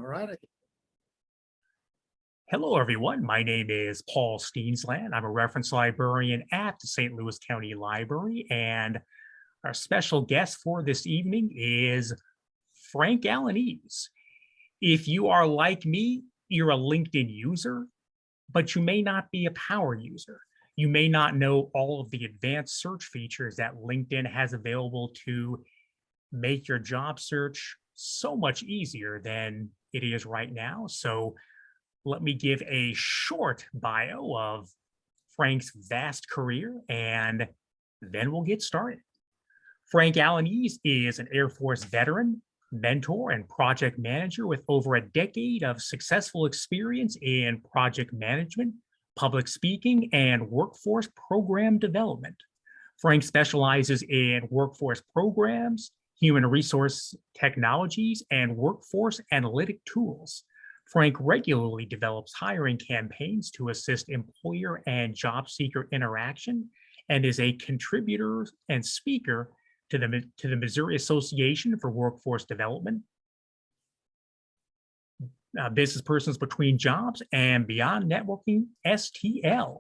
All right. Hello, everyone. My name is Paul Steensland. I'm a reference librarian at the St. Louis County Library, and our special guest for this evening is Frank Albanese. If you are like me, you're a LinkedIn user, but you may not be a power user. You may not know all of the advanced search features that LinkedIn has available to make your job search so much easier than it is right now. So let me give a short bio of Frank's vast career, and then we'll get started. Frank Albanese is an Air Force veteran, mentor, and project manager with over a decade of successful experience in project management, public speaking, and workforce program development. Frank specializes in workforce programs, human resource technologies, and workforce analytic tools. Frank regularly develops hiring campaigns to assist employer and job seeker interaction and is a contributor and speaker to the Missouri Association for Workforce Development, Business Persons Between Jobs, and Beyond Networking, STL.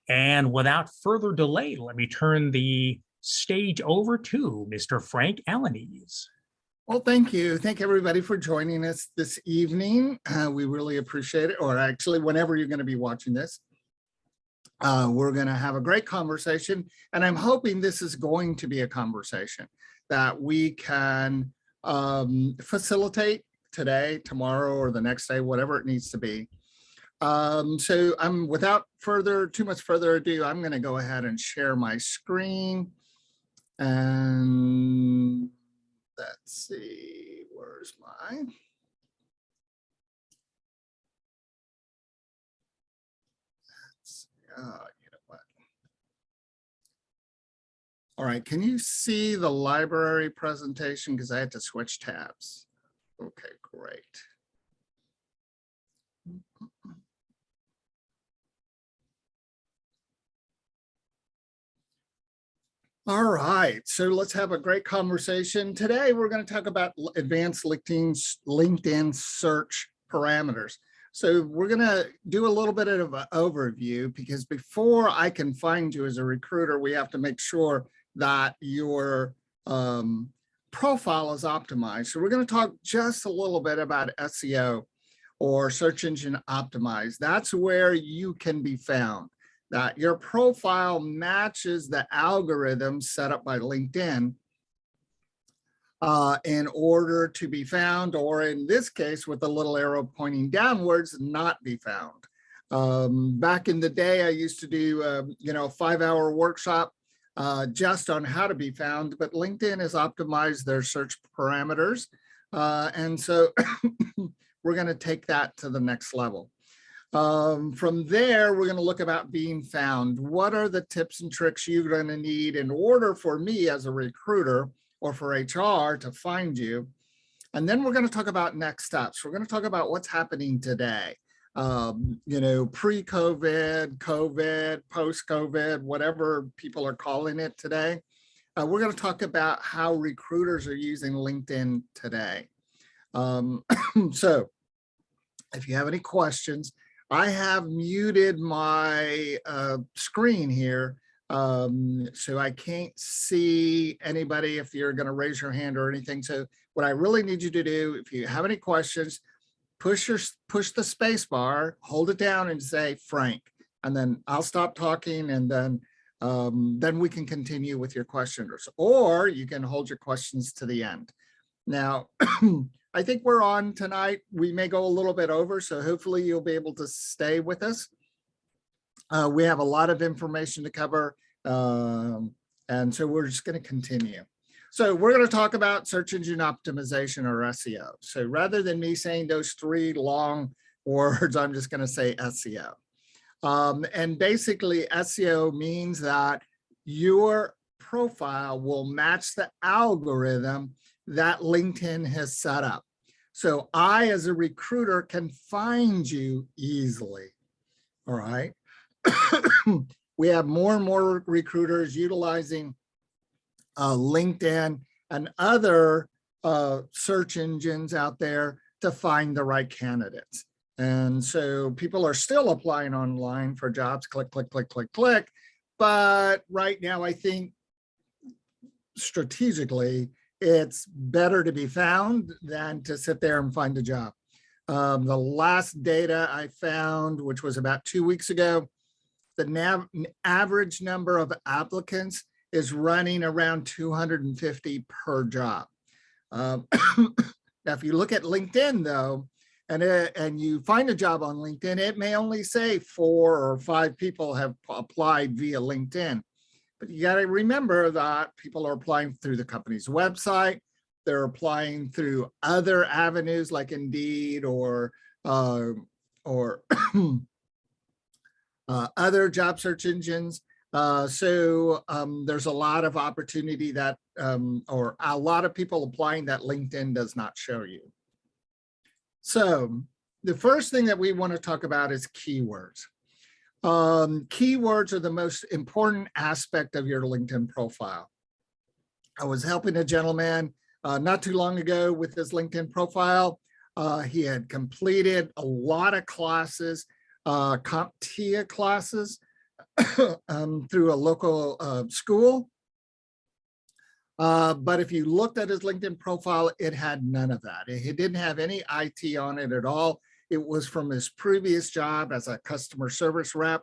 And without further delay, let me turn the stage over to Mr. Frank Albanese. Well, thank you. Thank everybody for joining us this evening. We really appreciate it, or actually whenever you're going to be watching this. We're going to have a great conversation, and I'm hoping this is going to be a conversation that we can facilitate today, tomorrow, or the next day, whatever it needs to be. So I'm without too much further ado, I'm going to go ahead and share my screen. And let's see, where's mine? You know what? All right, can you see the library presentation? Because I had to switch tabs. Okay, great. All right, so let's have a great conversation. Today, we're going to talk about advanced LinkedIn search parameters. So we're going to do a little bit of an overview, because before I can find you as a recruiter, we have to make sure that your profile is optimized. So we're going to talk just a little bit about SEO, or search engine optimized. That's where you can be found, that your profile matches the algorithm set up by LinkedIn in order to be found, or in this case, with the little arrow pointing downwards, not be found. Back in the day, I used to do a 5-hour workshop just on how to be found, but LinkedIn has optimized their search parameters. And so we're going to take that to the next level. From there, we're going to look about being found. What are the tips and tricks you're going to need in order for me as a recruiter or for HR to find you? And then we're going to talk about next steps. We're going to talk about what's happening today. Pre-COVID, COVID, post-COVID, whatever people are calling it today. We're going to talk about how recruiters are using LinkedIn today. So if you have any questions, I have muted my screen here, so I can't see anybody if you're going to raise your hand or anything. So what I really need you to do, if you have any questions, push the space bar, hold it down and say Frank, and then I'll stop talking, and then we can continue with your questions, or you can hold your questions to the end. Now, I think we're on tonight. We may go a little bit over, so hopefully you'll be able to stay with us. We have a lot of information to cover, and so we're just going to continue. So we're going to talk about search engine optimization, or SEO. So rather than me saying those 3 long words, I'm just going to say SEO. And basically, SEO means that your profile will match the algorithm that LinkedIn has set up. So I, as a recruiter, can find you easily. All right. We have more and more recruiters utilizing LinkedIn and other search engines out there to find the right candidates. And so people are still applying online for jobs, click, click, click, click, click. But right now, I think strategically, it's better to be found than to sit there and find a job. The last data I found, which was about 2 weeks ago, the average number of applicants is running around 250 per job. Now, if you look at LinkedIn, though, and you find a job on LinkedIn, it may only say 4 or 5 people have applied via LinkedIn. But you got to remember that people are applying through the company's website. They're applying through other avenues like Indeed or other job search engines. So there's a lot of opportunity that, or a lot of people applying that LinkedIn does not show you. So the first thing that we want to talk about is keywords. Keywords are the most important aspect of your LinkedIn profile. I was helping a gentleman not too long ago with his LinkedIn profile. He had completed a lot of classes, CompTIA classes through a local school. But if you looked at his LinkedIn profile, it had none of that. It didn't have any IT on it at all. It was from his previous job as a customer service rep.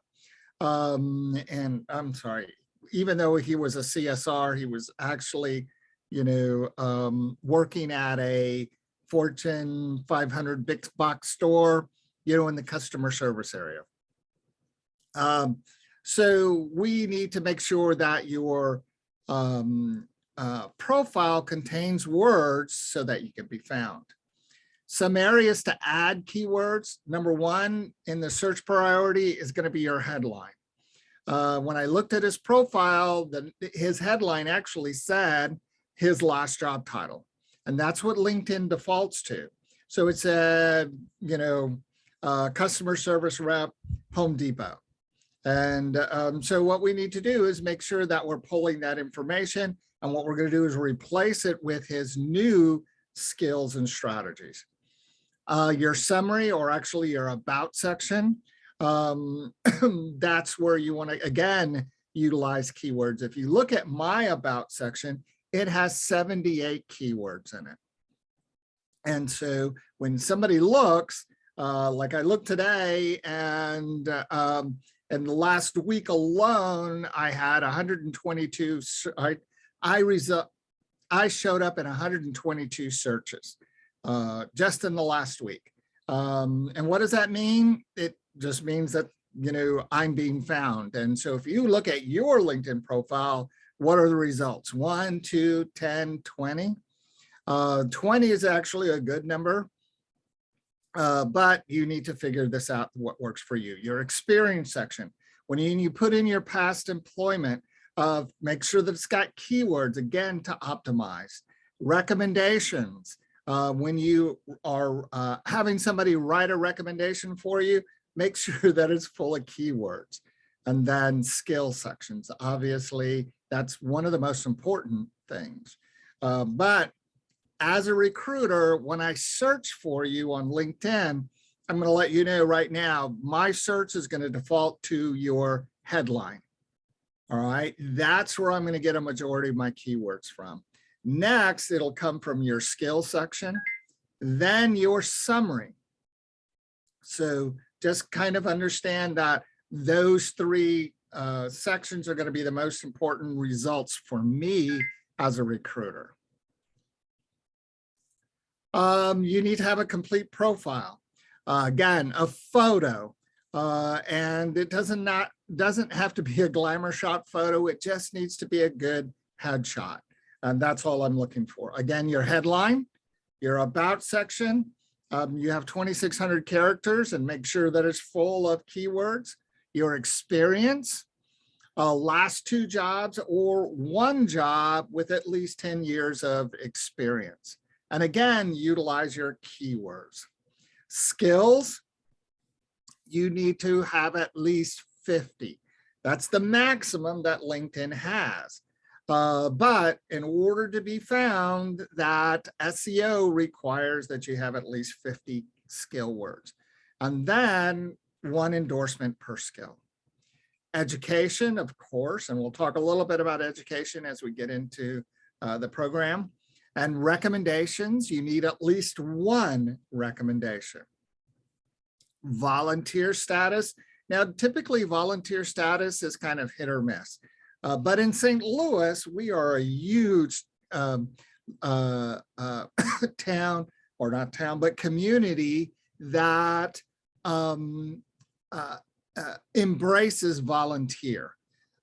And I'm sorry, even though he was a CSR, he was actually, working at a Fortune 500 big box store, in the customer service area. So we need to make sure that your profile contains words so that you can be found. Some areas to add keywords. Number one in the search priority is going to be your headline. When I looked at his profile, his headline actually said his last job title. And that's what LinkedIn defaults to. So it said, customer service rep, Home Depot. And so what we need to do is make sure that we're pulling that information. And what we're going to do is replace it with his new skills and strategies. Your summary, or actually your about section, that's where you want to, again, utilize keywords. If you look at my about section, it has 78 keywords in it. And so when somebody looks, like I looked today, and in the last week alone, I had 122, I showed up in 122 searches just in the last week. And what does that mean? It just means that, I'm being found. And so if you look at your LinkedIn profile, what are the results? 1, 2, 10, 20. 20 is actually a good number, but you need to figure this out, what works for you. Your experience section, when you put in your past employment, make sure that it's got keywords, again, to optimize. Recommendations, when you are having somebody write a recommendation for you, make sure that it's full of keywords. And then skill sections, obviously, that's one of the most important things. But as a recruiter, when I search for you on LinkedIn, I'm going to let you know right now, my search is going to default to your headline. All right, that's where I'm going to get a majority of my keywords from. Next, it'll come from your skill section, then your summary. So just kind of understand that those 3 sections are going to be the most important results for me as a recruiter. You need to have a complete profile. Again, a photo, and it doesn't have to be a glamour shot photo. It just needs to be a good headshot. And that's all I'm looking for. Again, your headline, your about section, you have 2,600 characters, and make sure that it's full of keywords. Your experience, last 2 jobs or 1 job with at least 10 years of experience. And again, utilize your keywords. Skills, you need to have at least 50. That's the maximum that LinkedIn has. But in order to be found, that SEO requires that you have at least 50 skill words, and then one endorsement per skill. Education, of course, and we'll talk a little bit about education as we get into the program. And recommendations, you need at least one recommendation. Volunteer status. Now, typically volunteer status is kind of hit or miss. But in St. Louis, we are a huge town, or not town, but community that embraces volunteer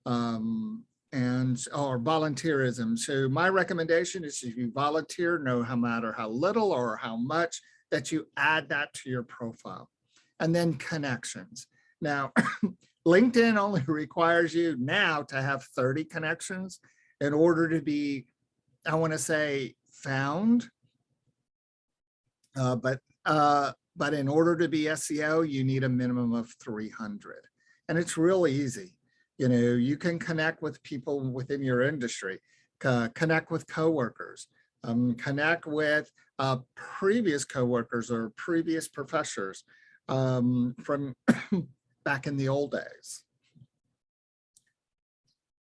or volunteerism. So my recommendation is if you volunteer, no matter how little or how much, that you add that to your profile. And then connections. Now, LinkedIn only requires you now to have 30 connections in order to be, I want to say, found. But in order to be SEO, you need a minimum of 300. And it's really easy. You know, you can connect with people within your industry, connect with coworkers, connect with previous coworkers or previous professors from back in the old days.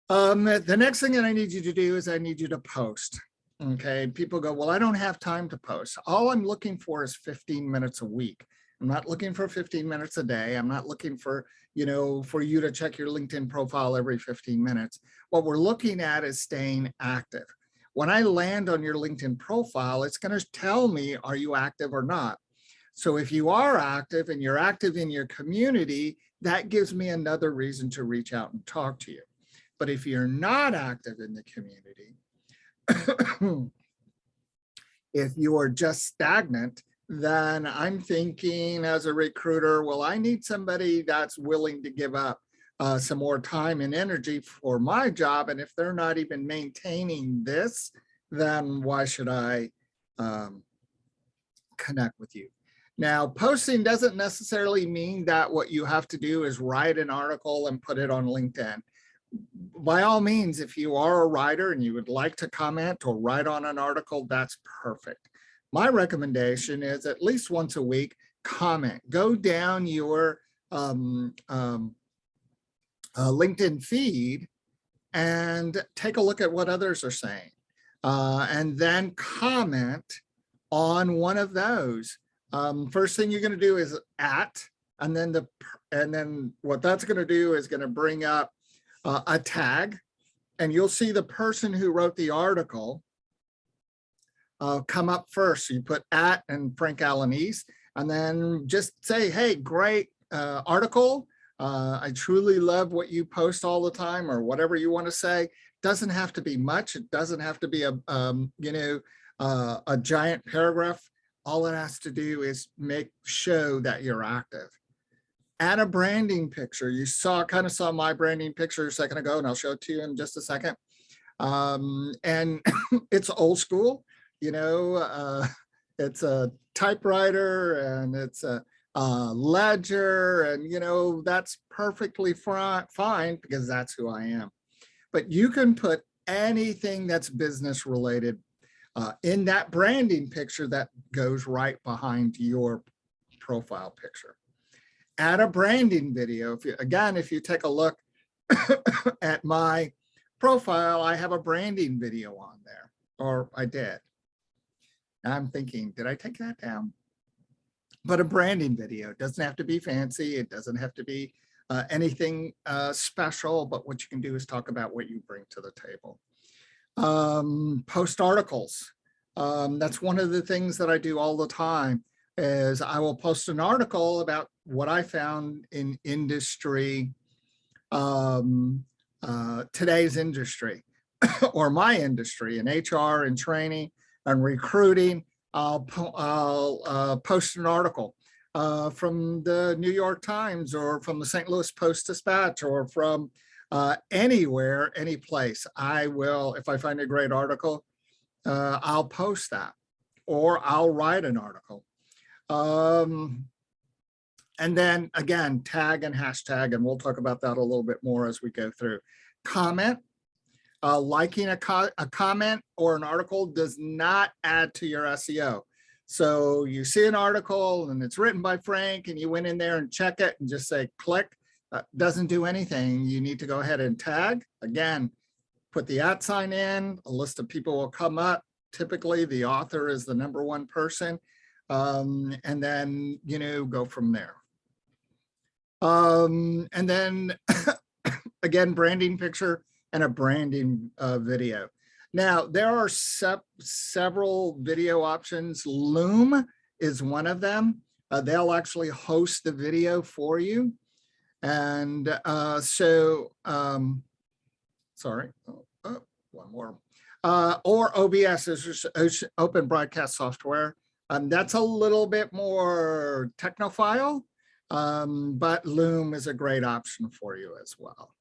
The next thing that I need you to do is I need you to post. Okay, people go, well, I don't have time to post. All I'm looking for is 15 minutes a week. I'm not looking for 15 minutes a day. I'm not looking for, you know, for you to check your LinkedIn profile every 15 minutes. What we're looking at is staying active. When I land on your LinkedIn profile, it's going to tell me, are you active or not? So if you are active and you're active in your community, that gives me another reason to reach out and talk to you. But if you're not active in the community, if you are just stagnant, then I'm thinking as a recruiter, well, I need somebody that's willing to give up some more time and energy for my job. And if they're not even maintaining this, then why should I connect with you? Now, posting doesn't necessarily mean that what you have to do is write an article and put it on LinkedIn. By all means, if you are a writer and you would like to comment or write on an article, that's perfect. My recommendation is at least once a week, comment. Go down your LinkedIn feed and take a look at what others are saying. And then comment on one of those. First thing you're going to do is and then what that's going to do is going to bring up a tag, and you'll see the person who wrote the article come up first. So you put and Frank Alanese, and then just say, hey, great article. I truly love what you post all the time, or whatever you want to say. Doesn't have to be much. It doesn't have to be a giant paragraph. All it has to do is show that you're active. Add a branding picture. You kind of saw my branding picture a second ago, and I'll show it to you in just a second. And it's old school, you know, it's a typewriter and it's a ledger, and, you know, that's perfectly fine because that's who I am. But you can put anything that's business related in that branding picture that goes right behind your profile picture. Add a branding video. If you take a look at my profile, I have a branding video on there, or I did. I'm thinking, did I take that down? But a branding video, it doesn't have to be fancy. It doesn't have to be anything special, but what you can do is talk about what you bring to the table. Post articles. That's one of the things that I do all the time. Is I will post an article about what I found in industry, today's industry, or my industry in HR and training and recruiting. I'll post an article from the New York Times or from the St. Louis Post-Dispatch or from anywhere, any place. I will, if I find a great article, I'll post that, or I'll write an article. And then again, tag and hashtag, and we'll talk about that a little bit more as we go through. Comment. Liking a comment or an article does not add to your SEO. So you see an article and it's written by Frank and you went in there and check it and just say click, doesn't do anything. You need to go ahead and tag. Again, put the @ in, a list of people will come up. Typically the author is the #1 person. And then, go from there. And then again, branding picture and a branding video. Now, there are several video options. Loom is one of them. They'll actually host the video for you. And sorry, one more. Or OBS is open broadcast software. That's a little bit more technophile, but Loom is a great option for you as well.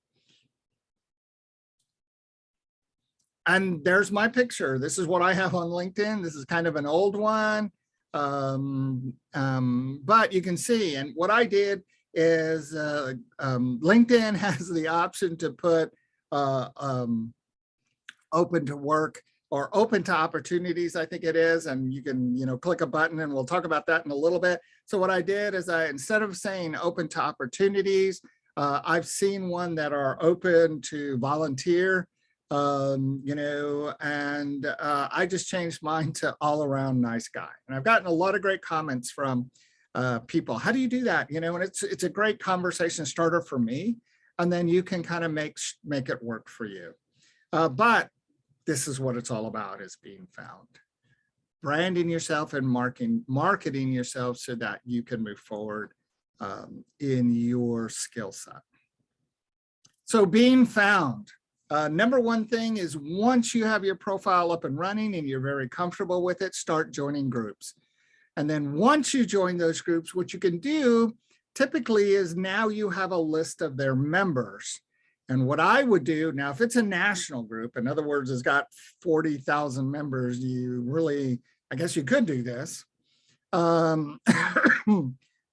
And there's my picture. This is what I have on LinkedIn. This is kind of an old one, but you can see, and what I did is LinkedIn has the option to put open to work or open to opportunities, I think it is, and you can click a button, and we'll talk about that in a little bit. So what I did is instead of saying open to opportunities, I've seen one that are open to volunteer, and I just changed mine to all around nice guy. And I've gotten a lot of great comments from people. How do you do that? And it's a great conversation starter for me. And then you can kind of make it work for you. But this is what it's all about, is being found. Branding yourself and marketing yourself so that you can move forward in your skill set. So being found. #1 thing is, once you have your profile up and running and you're very comfortable with it, start joining groups. And then once you join those groups, what you can do typically is now you have a list of their members. And what I would do now, if it's a national group, in other words, it's got 40,000 members, I guess you could do this. What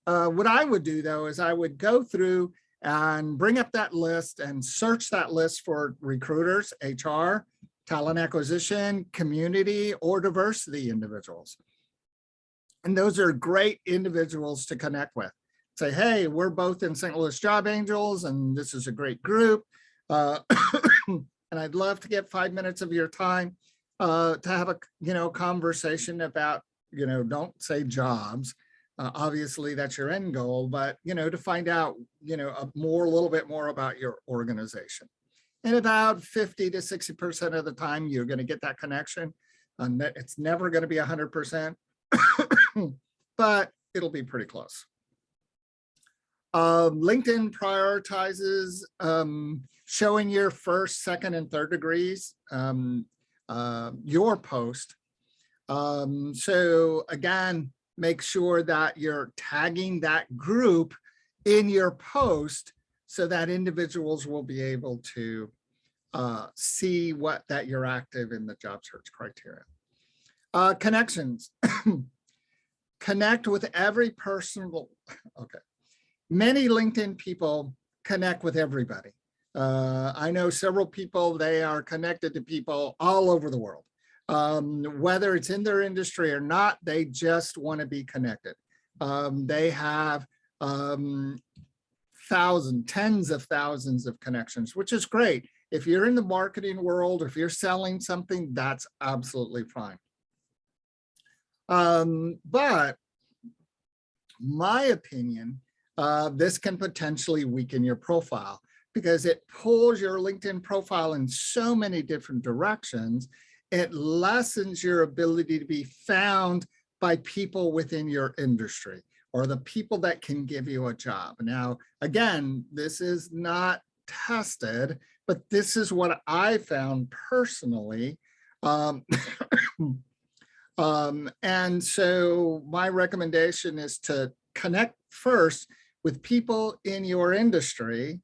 I would do though, is I would go through and bring up that list and search that list for recruiters, HR, talent acquisition, community, or diversity individuals. And those are great individuals to connect with. Say, hey, we're both in St. Louis Job Angels, and this is a great group. And I'd love to get 5 minutes of your time to have a conversation about, don't say jobs. Obviously, that's your end goal, but to find out a little bit more about your organization. And about 50 to 60% of the time, you're going to get that connection. It's never going to be 100%, but it'll be pretty close. LinkedIn prioritizes showing your first, second, and third degrees, your post. So again, make sure that you're tagging that group in your post so that individuals will be able to see that you're active in the job search criteria. Connections. Connect with every person. Okay. Many LinkedIn people connect with everybody. I know several people, they are connected to people all over the world. Whether it's in their industry or not, they just want to be connected. They have tens of thousands of connections, which is great. If you're in the marketing world, if you're selling something, that's absolutely fine. But my opinion, this can potentially weaken your profile because it pulls your LinkedIn profile in so many different directions. It lessens your ability to be found by people within your industry or the people that can give you a job. Now, again, this is not tested, but this is what I found personally. And so my recommendation is to connect first with people in your industry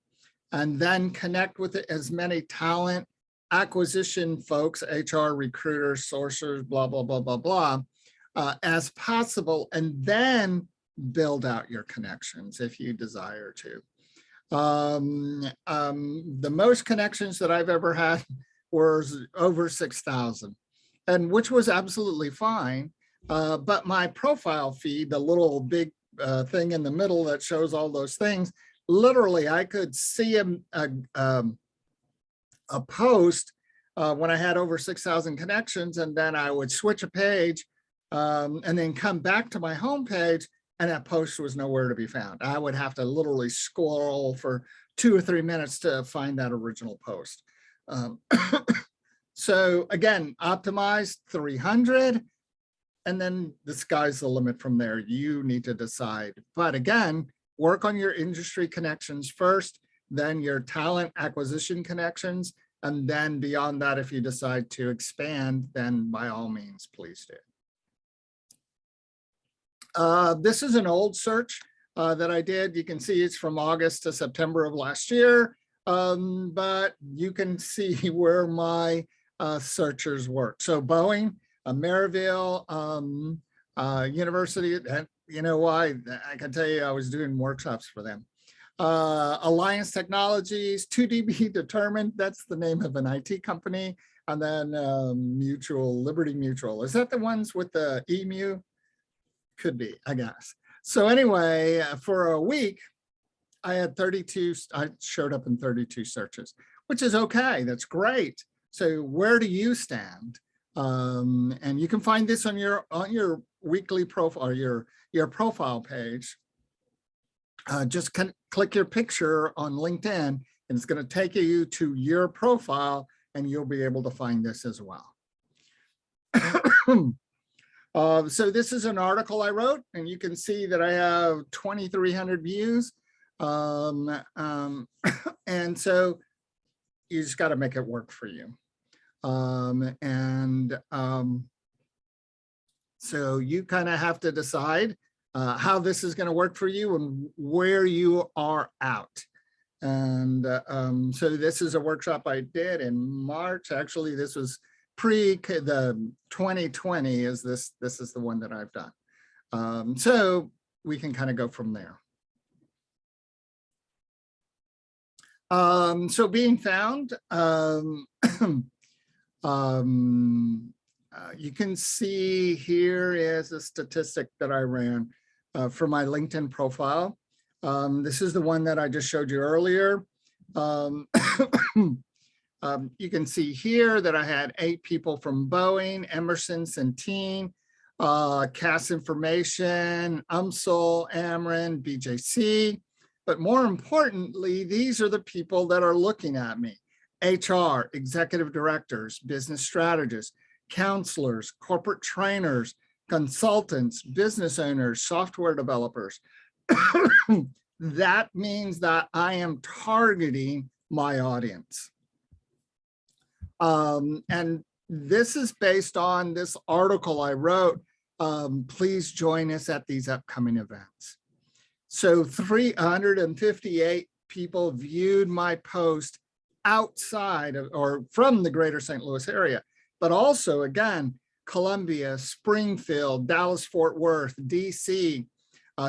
and then connect with as many talent acquisition folks, HR, recruiters, sourcers, blah, blah, blah, blah, blah, as possible, and then build out your connections if you desire to. The most connections that I've ever had was over 6,000, and which was absolutely fine. But my profile feed, the little big thing in the middle that shows all those things, literally I could see a post when I had over 6,000 connections, and then I would switch a page and then come back to my home page, and that post was nowhere to be found. I would have to literally scroll for 2 or 3 minutes to find that original post. So again, optimized 300, and then the sky's the limit from there. You need to decide. But again, work on your industry connections first, then your talent acquisition connections, and then beyond that, if you decide to expand, then by all means, please do. This is an old search that I did. You can see it's from August to September of last year, but you can see where my searchers work. So Boeing, Maryville University, and you know why? I can tell you I was doing workshops for them. Alliance Technologies, 2DB Determined, that's the name of an IT company, and then Liberty Mutual. Is that the ones with the EMU? Could be, I guess. So anyway, for a week, I had 32, I showed up in 32 searches, which is okay, that's great. So where do you stand? And you can find this on your weekly profile, or your profile page. Just click your picture on LinkedIn, and it's going to take you to your profile, and you'll be able to find this as well. So this is an article I wrote, and you can see that I have 2,300 views. And so you just got to make it work for you. So you kind of have to decide how this is going to work for you and where you are out. And so this is a workshop I did in March. Actually, this was the 2020 is this is the one that I've done. So we can kind of go from there. So being found, you can see here is a statistic that I ran for my LinkedIn profile. This is the one that I just showed you earlier. You can see here that I had 8 people from Boeing, Emerson, Centene, CAS Information, UMSL, Ameren, BJC. But more importantly, these are the people that are looking at me: HR, executive directors, business strategists, counselors, corporate trainers, consultants, business owners, software developers. That means that I am targeting my audience. And this is based on this article I wrote. Please join us at these upcoming events. So 358 people viewed my post outside of, or from the greater St. Louis area, but also again, Columbia, Springfield, Dallas, Fort Worth, DC,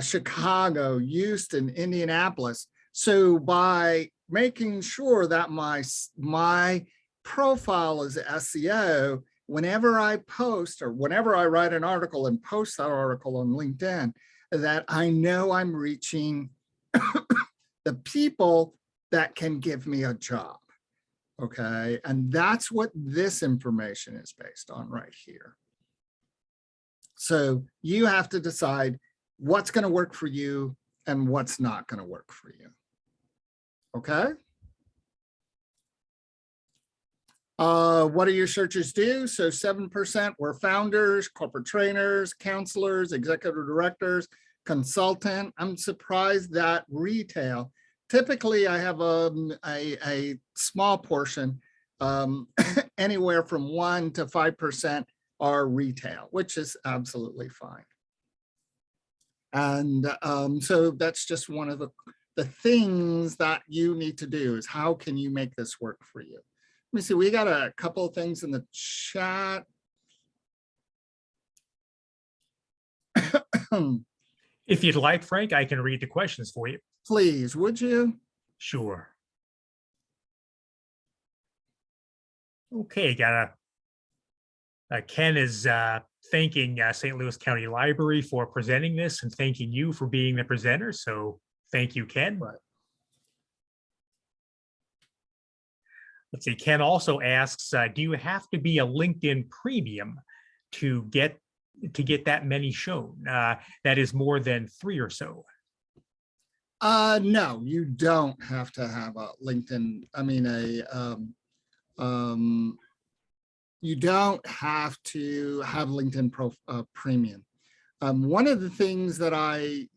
Chicago, Houston, Indianapolis. So by making sure that my profile is SEO, whenever I post or whenever I write an article and post that article on LinkedIn, that I know I'm reaching the people that can give me a job. Okay, and that's what this information is based on right here. So you have to decide what's going to work for you and what's not going to work for you. Okay. What do your searches do? So 7% were founders, corporate trainers, counselors, executive directors, consultant. I'm surprised that retail. Typically, I have a small portion, anywhere from 1 to 5% are retail, which is absolutely fine. And so that's just one of the things that you need to do is how can you make this work for you? Let me see, we got a couple of things in the chat. If you'd like, Frank, I can read the questions for you. Please, would you? Sure. Okay, Ken is thanking St. Louis County Library for presenting this and thanking you for being the presenter. So thank you, Ken. Right. Let's see. Ken also asks, do you have to be a LinkedIn premium to get that many shown? That is more than 3 or so. No, you don't have to have a LinkedIn. I mean, you don't have to have LinkedIn Premium. One of the things that I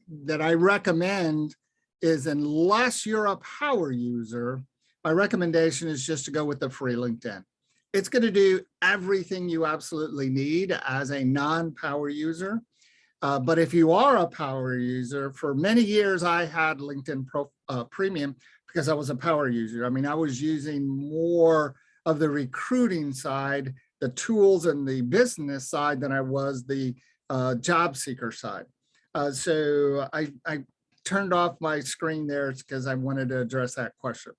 recommend is, unless you're a power user, my recommendation is just to go with the free LinkedIn. It's going to do everything you absolutely need as a non-power user. But if you are a power user, for many years, I had LinkedIn Premium because I was a power user. I mean, I was using more of the recruiting side, the tools and the business side than I was the job seeker side. So I turned off my screen there because I wanted to address that question.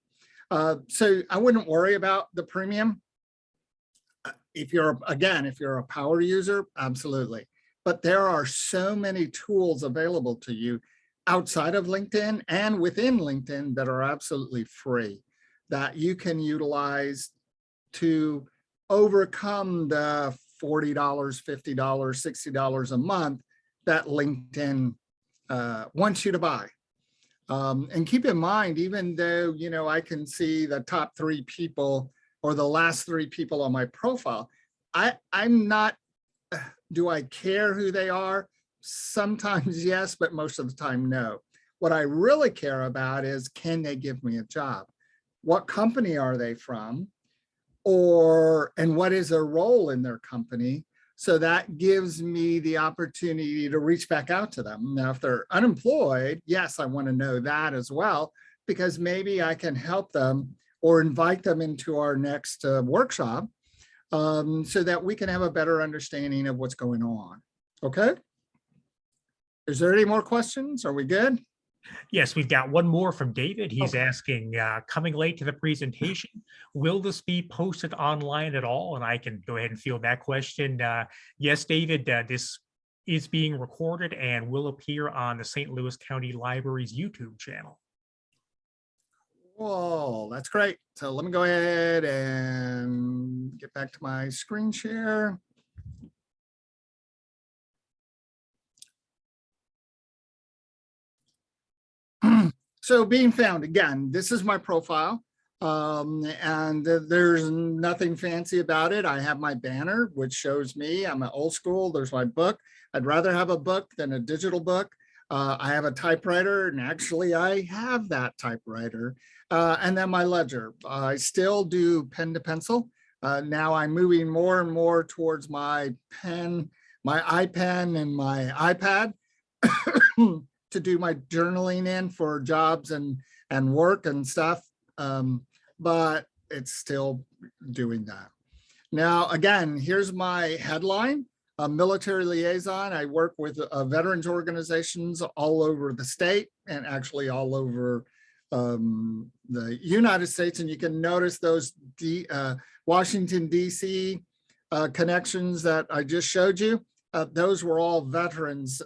So I wouldn't worry about the premium. If you're a power user, absolutely. But there are so many tools available to you outside of LinkedIn and within LinkedIn that are absolutely free that you can utilize to overcome the $40, $50, $60 a month that LinkedIn wants you to buy. And keep in mind, even though, you know, I can see the top 3 people or the last 3 people on my profile, I'm not, do I care who they are? Sometimes yes, but most of the time no. What I really care about is, can they give me a job? What company are they from? And what is their role in their company? So that gives me the opportunity to reach back out to them. Now, if they're unemployed, yes, I want to know that as well, because maybe I can help them or invite them into our next workshop so that we can have a better understanding of what's going on. Okay. Is there any more questions? Are we good? Yes, we've got one more from David. He's Okay. asking, coming late to the presentation, will this be posted online at all? And I can go ahead and field that question. Yes, David, this is being recorded and will appear on the St. Louis County Library's YouTube channel. Whoa, that's great. So let me go ahead and get back to my screen share. So being found, again, this is my profile. And there's nothing fancy about it. I have my banner, which shows me I'm an old school. There's my book. I'd rather have a book than a digital book. I have a typewriter, and actually I have that typewriter. And then my ledger. I still do pen to pencil. Now I'm moving more and more towards my pen, my iPen and my iPad to do my journaling in for jobs and work and stuff. But it's still doing that. Now, again, here's my headline. A military liaison. I work with veterans organizations all over the state and actually all over the United States. And you can notice those Washington, D.C. Connections that I just showed you. Those were all veterans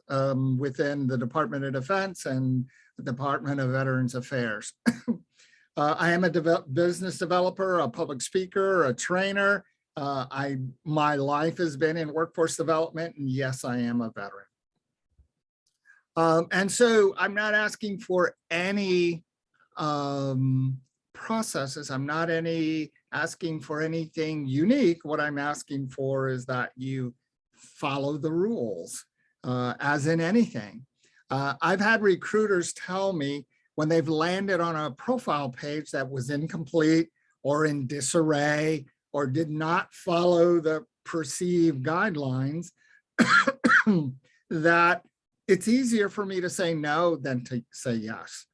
within the Department of Defense and the Department of Veterans Affairs. I am a business developer, a public speaker, a trainer. My life has been in workforce development, and yes, I am a veteran. And so I'm not asking for any processes. I'm not asking for anything unique. What I'm asking for is that you follow the rules, as in anything. I've had recruiters tell me when they've landed on a profile page that was incomplete or in disarray or did not follow the perceived guidelines, that it's easier for me to say no than to say yes.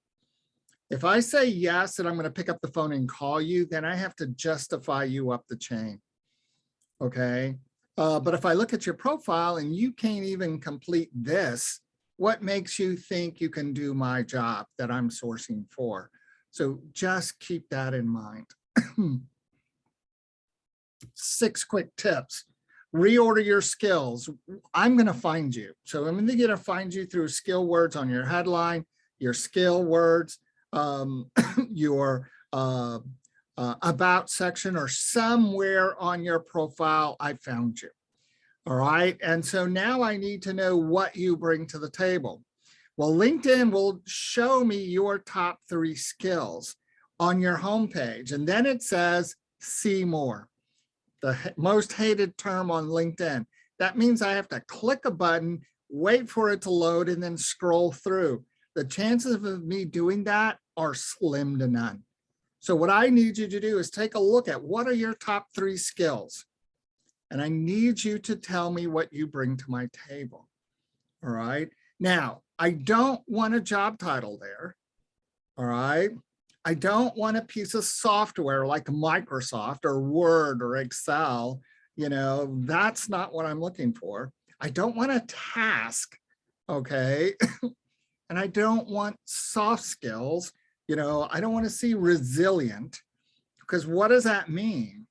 If I say yes and I'm going to pick up the phone and call you, then I have to justify you up the chain. Okay. But if I look at your profile and you can't even complete this, what makes you think you can do my job that I'm sourcing for? So just keep that in mind. 6 quick tips. Reorder your skills. I'm going to find you. So I'm going to find you through skill words on your headline, your skill words, your about section, or somewhere on your profile. I found you. All right. And so now I need to know what you bring to the table. Well, LinkedIn will show me your top 3 skills on your homepage. And then it says, see more, the most hated term on LinkedIn. That means I have to click a button, wait for it to load, and then scroll through. The chances of me doing that are slim to none. So what I need you to do is take a look at what are your top 3 skills. And I need you to tell me what you bring to my table. All right. Now, I don't want a job title there. All right. I don't want a piece of software like Microsoft or Word or Excel. That's not what I'm looking for. I don't want a task. Okay. And I don't want soft skills. I don't want to see resilient, because what does that mean?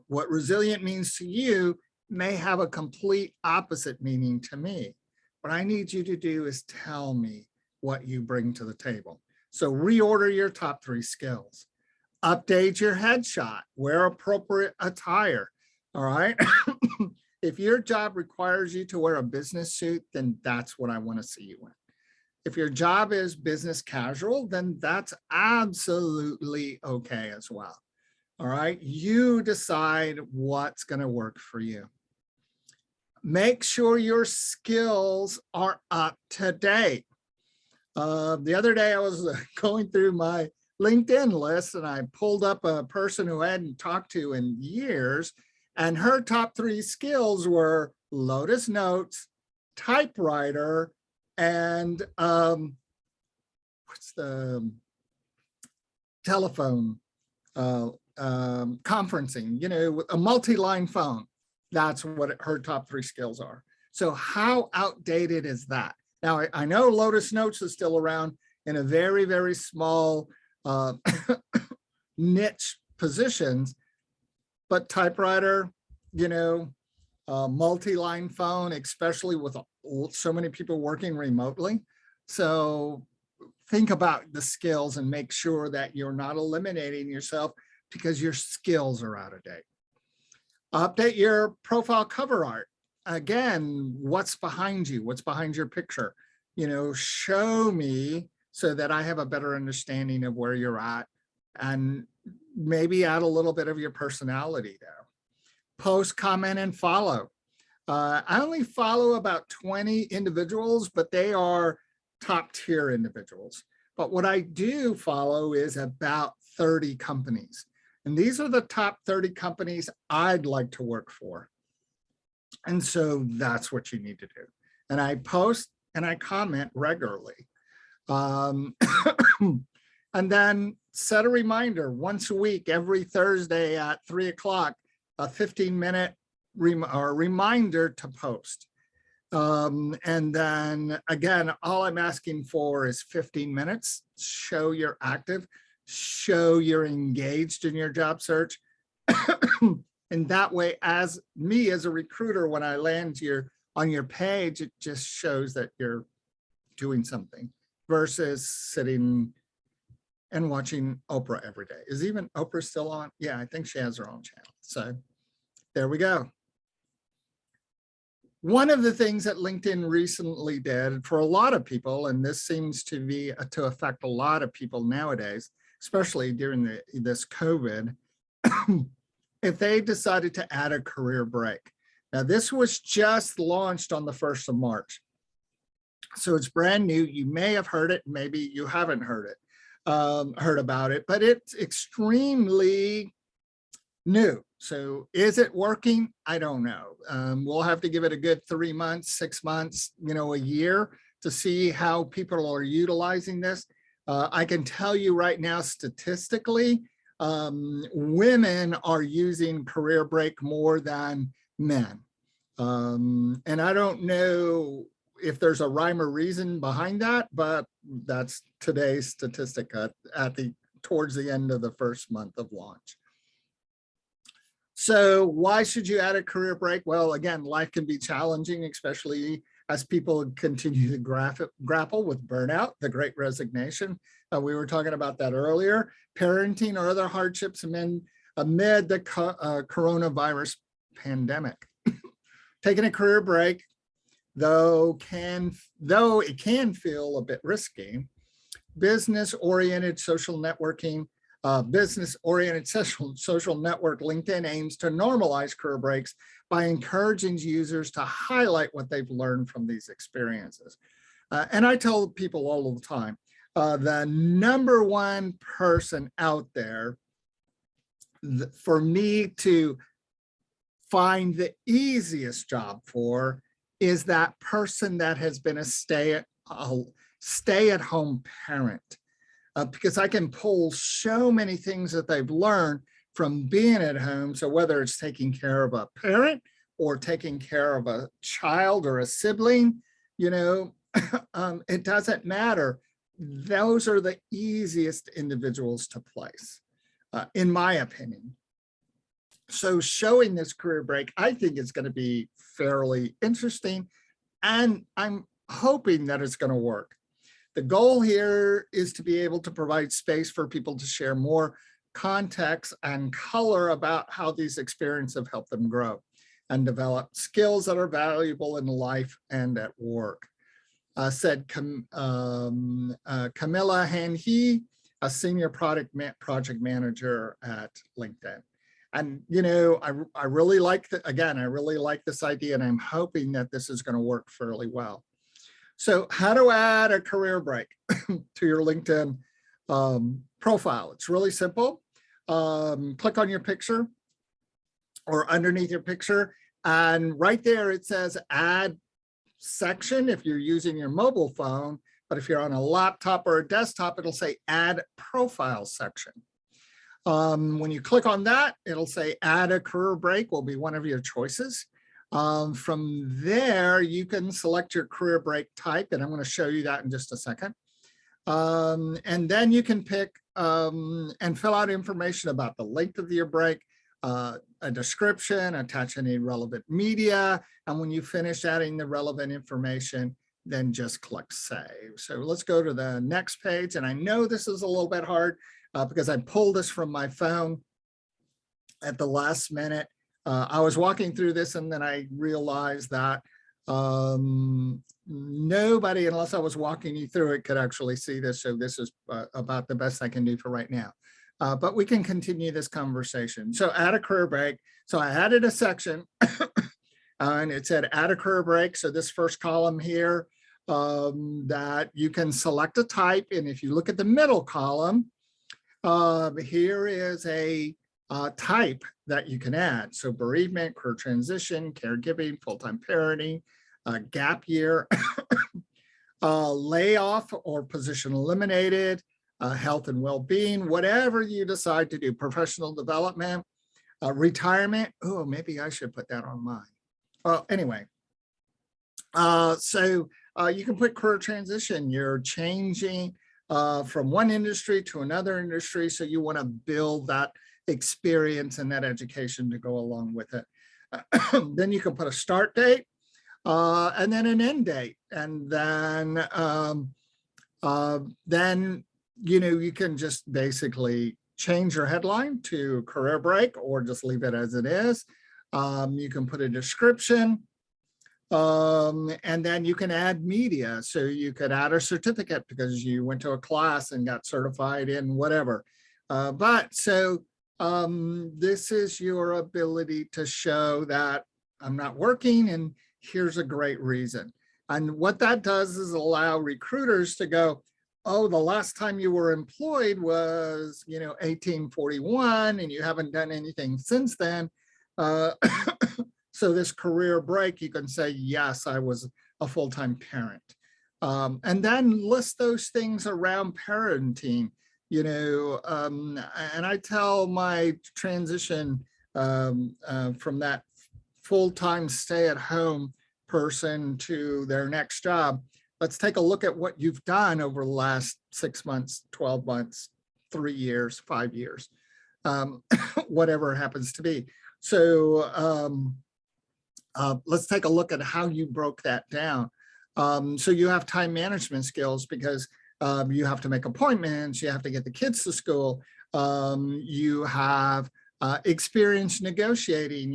What resilient means to you may have a complete opposite meaning to me. What I need you to do is tell me what you bring to the table. So reorder your top 3 skills. Update your headshot. Wear appropriate attire. All right. If your job requires you to wear a business suit, then that's what I want to see you in. If your job is business casual, then that's absolutely okay as well. All right. You decide what's going to work for you. Make sure your skills are up to date. The other day I was going through my LinkedIn list and I pulled up a person who I hadn't talked to in years, and her top 3 skills were Lotus Notes, typewriter, and what's the telephone conferencing, a multi-line phone. That's what her top 3 skills are. So how outdated is that? Now, I know Lotus Notes is still around in a very, very small niche positions, but typewriter, multi-line phone, especially with so many people working remotely. So think about the skills and make sure that you're not eliminating yourself because your skills are out of date. Update your profile cover art. Again, what's behind you? What's behind your picture? Show me so that I have a better understanding of where you're at, and maybe add a little bit of your personality there. Post, comment, and follow. I only follow about 20 individuals, but they are top tier individuals. But what I do follow is about 30 companies. And these are the top 30 companies I'd like to work for. And so that's what you need to do. And I post and I comment regularly. And then set a reminder once a week, every Thursday at 3 o'clock, a 15-minute reminder to post. And then again, all I'm asking for is 15 minutes. Show you're active, show you're engaged in your job search. And that way, as a recruiter, when I land on your page, it just shows that you're doing something versus sitting and watching Oprah every day. Is even Oprah still on? Yeah, I think she has her own channel. So there we go. One of the things that LinkedIn recently did for a lot of people, and this seems to be to affect a lot of people nowadays, especially during this COVID, if they decided to add a career break. Now, this was just launched on the 1st of March. So it's brand new. You may have heard it, maybe you haven't heard about it, but it's extremely new. So is it working? I don't know. We'll have to give it a good 3 months, 6 months, a year to see how people are utilizing this. I can tell you right now, statistically, women are using career break more than men. And I don't know if there's a rhyme or reason behind that, but that's today's statistic towards the end of the first month of launch. So why should you add a career break? Well, again, life can be challenging, especially as people continue to grapple with burnout, the great resignation. We were talking about that earlier. Parenting or other hardships amid the coronavirus pandemic. Taking a career break, though it can feel a bit risky, business-oriented social networking, business-oriented social network LinkedIn aims to normalize career breaks by encouraging users to highlight what they've learned from these experiences. And I tell people all the time, the number one person out there for me to find the easiest job for is that person that has been a stay-at-home parent. Because I can pull so many things that they've learned from being at home. So whether it's taking care of a parent or taking care of a child or a sibling, it doesn't matter. Those are the easiest individuals to place, in my opinion. So showing this career break, I think is going to be fairly interesting, and I'm hoping that it's going to work. The goal here is to be able to provide space for people to share more context and color about how these experiences have helped them grow and develop skills that are valuable in life and at work. Said Camilla Hanhe, a senior project manager at LinkedIn. And, I really like I really like this idea, and I'm hoping that this is going to work fairly well. So how to add a career break to your LinkedIn profile? It's really simple. Click on your picture or underneath your picture, and right there it says add section if you're using your mobile phone, but if you're on a laptop or a desktop, it'll say add profile section. When you click on that, it'll say add a career break will be one of your choices. From there, you can select your career break type, and I'm going to show you that in just a second. And then you can pick and fill out information about the length of your break, a description, attach any relevant media, and when you finish adding the relevant information, then just click save. So let's go to the next page, and I know this is a little bit hard because I pulled this from my phone at the last minute. I was walking through this and then I realized that nobody, unless I was walking you through it, could actually see this. So this is about the best I can do for right now. But we can continue this conversation. So add a career break. So I added a section and it said add a career break. So this first column here that you can select a type. And if you look at the middle column, here is a type that you can add. So bereavement, career transition, caregiving, full-time parenting, gap year, layoff or position eliminated, health and well-being, whatever you decide to do, professional development, retirement. Oh, maybe I should put that on mine. Well, anyway, so you can put career transition. You're changing from one industry to another industry. So you want to build that experience and that education to go along with it. Then you can put a start date and then an end date. And then you can just basically change your headline to career break or just leave it as it is. You can put a description. And then you can add media. So you could add a certificate because you went to a class and got certified in whatever. This is your ability to show that I'm not working and here's a great reason. And what that does is allow recruiters to go, oh, the last time you were employed was, 1841 and you haven't done anything since then. So this career break, you can say, yes, I was a full-time parent. And then list those things around parenting, and I tell my transition from that full-time stay-at-home person to their next job. Let's take a look at what you've done over the last 6 months, 12 months, 3 years, 5 years, whatever it happens to be. So let's take a look at how you broke that down. So you have time management skills because you have to make appointments, you have to get the kids to school, you have experience negotiating,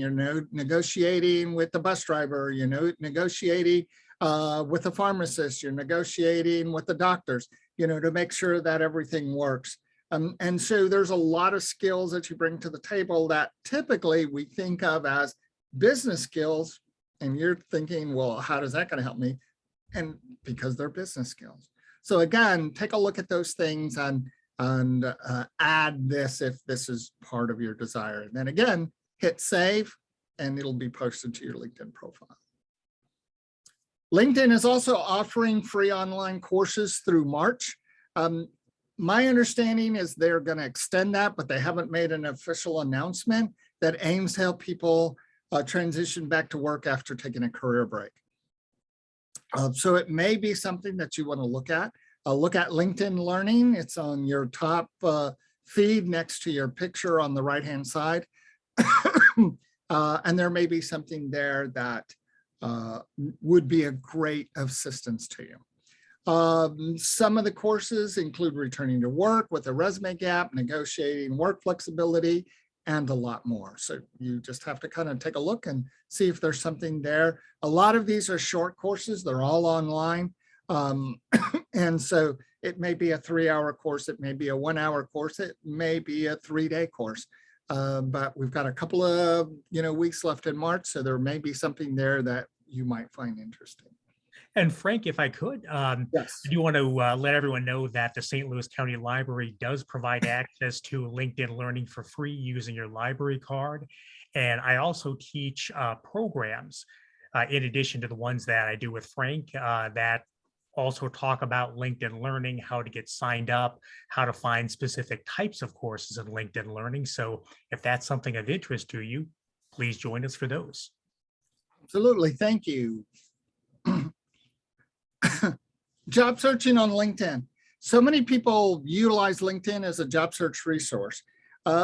negotiating with the bus driver, negotiating with the pharmacist, you're negotiating with the doctors, to make sure that everything works. And so there's a lot of skills that you bring to the table that typically we think of as business skills. And you're thinking, well, how is that going to help me? And because they're business skills. So again, take a look at those things and add this if this is part of your desire. And then again, hit save and it'll be posted to your LinkedIn profile. LinkedIn is also offering free online courses through March. My understanding is they're going to extend that, but they haven't made an official announcement that aims to help people transition back to work after taking a career break. So it may be something that you want to look at. Look at LinkedIn Learning. It's on your top feed next to your picture on the right-hand side. And there may be something there that would be a great assistance to you. Some of the courses include returning to work with a resume gap, negotiating work flexibility, and a lot more. So you just have to kind of take a look and see if there's something there. A lot of these are short courses. They're all online. And so it may be a 3-hour course. It may be a 1-hour course. It may be a 3-day course. But we've got a couple of weeks left in March. So there may be something there that you might find interesting. And Frank, if I could, Yes. I do want to let everyone know that the St. Louis County Library does provide access to LinkedIn Learning for free using your library card. And I also teach programs in addition to the ones that I do with Frank that also talk about LinkedIn Learning, how to get signed up, how to find specific types of courses in LinkedIn Learning. So if that's something of interest to you, please join us for those. Absolutely. Thank you. Job searching on LinkedIn. So many people utilize LinkedIn as a job search resource,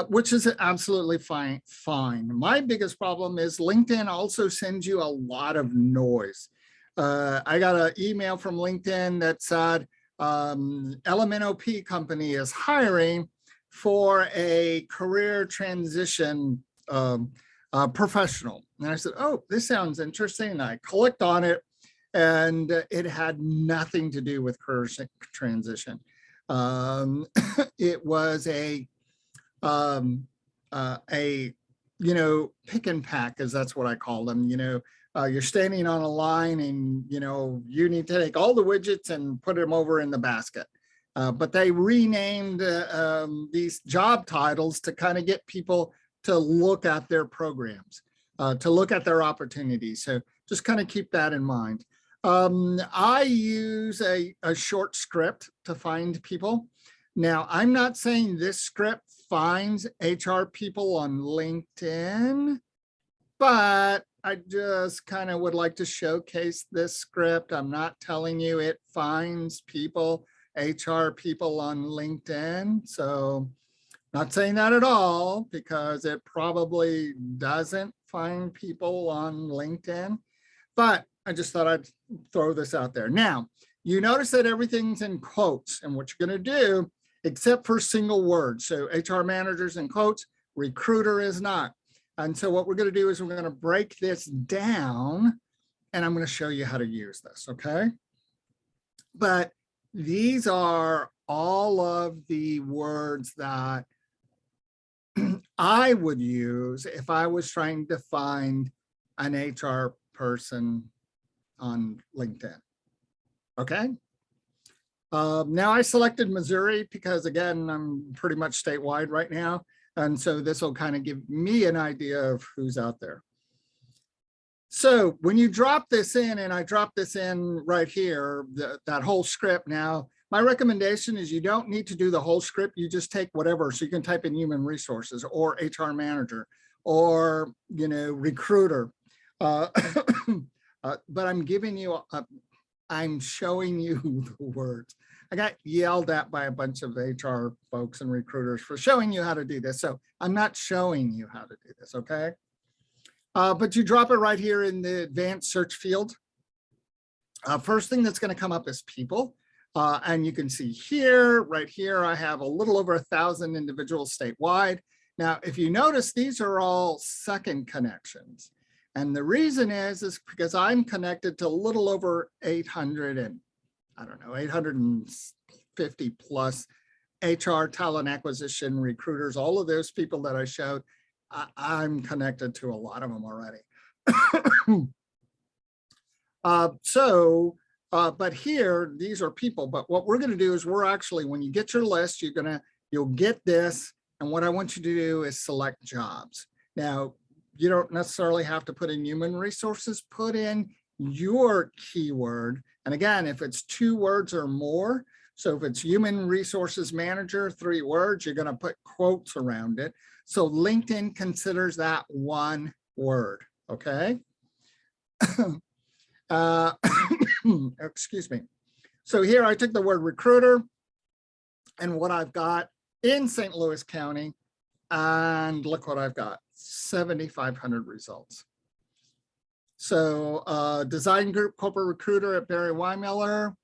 which is absolutely fine. My biggest problem is LinkedIn also sends you a lot of noise. I got an email from LinkedIn that said LMNOP company is hiring for a career transition professional. And I said, oh, this sounds interesting. And I clicked on it. And it had nothing to do with career transition. It was a pick and pack, as that's what I call them. You're standing on a line and, you need to take all the widgets and put them over in the basket. But they renamed these job titles to kind of get people to look at their programs, to look at their opportunities. So just kind of keep that in mind. I use a short script to find people. Now, I'm not saying this script finds HR people on LinkedIn, but I just kind of would like to showcase this script. I'm not telling you it finds people, HR people on LinkedIn. So not saying that at all, because it probably doesn't find people on LinkedIn, but I just thought I'd throw this out there. Now, you notice that everything's in quotes, and what you're going to do, except for single words. So HR managers in quotes, recruiter is not. And so what we're going to do is we're going to break this down, and I'm going to show you how to use this, okay? But these are all of the words that I would use if I was trying to find an HR person on LinkedIn. Okay. Now I selected Missouri because, again, I'm pretty much statewide right now. And so this will kind of give me an idea of who's out there. So when you drop this in, and I drop this in right here, that whole script. Now, my recommendation is you don't need to do the whole script. You just take whatever. So you can type in human resources or HR manager or, recruiter. But I'm giving you, I'm showing you the words. I got yelled at by a bunch of HR folks and recruiters for showing you how to do this. So I'm not showing you how to do this, okay? but you drop it right here in the advanced search field. First thing that's going to come up is people. And you can see here, right here, I have a little over 1,000 individuals statewide. Now, if you notice, these are all second connections. And the reason is because I'm connected to a little over 800 and I don't know, 850 plus HR, talent acquisition, recruiters, all of those people that I showed, I'm connected to a lot of them already. But here, these are people, but what we're gonna do is we're actually, when you get your list, you'll get this. And what I want you to do is select jobs. Now, you don't necessarily have to put in human resources, put in your keyword. And again, if it's 2 words or more, so if it's human resources manager, 3 words, you're gonna put quotes around it. So LinkedIn considers that 1 word, okay? Excuse me. So here I took the word recruiter and what I've got in St. Louis County, and look what I've got, 7,500 results. So design group corporate recruiter at Barry Weimiller,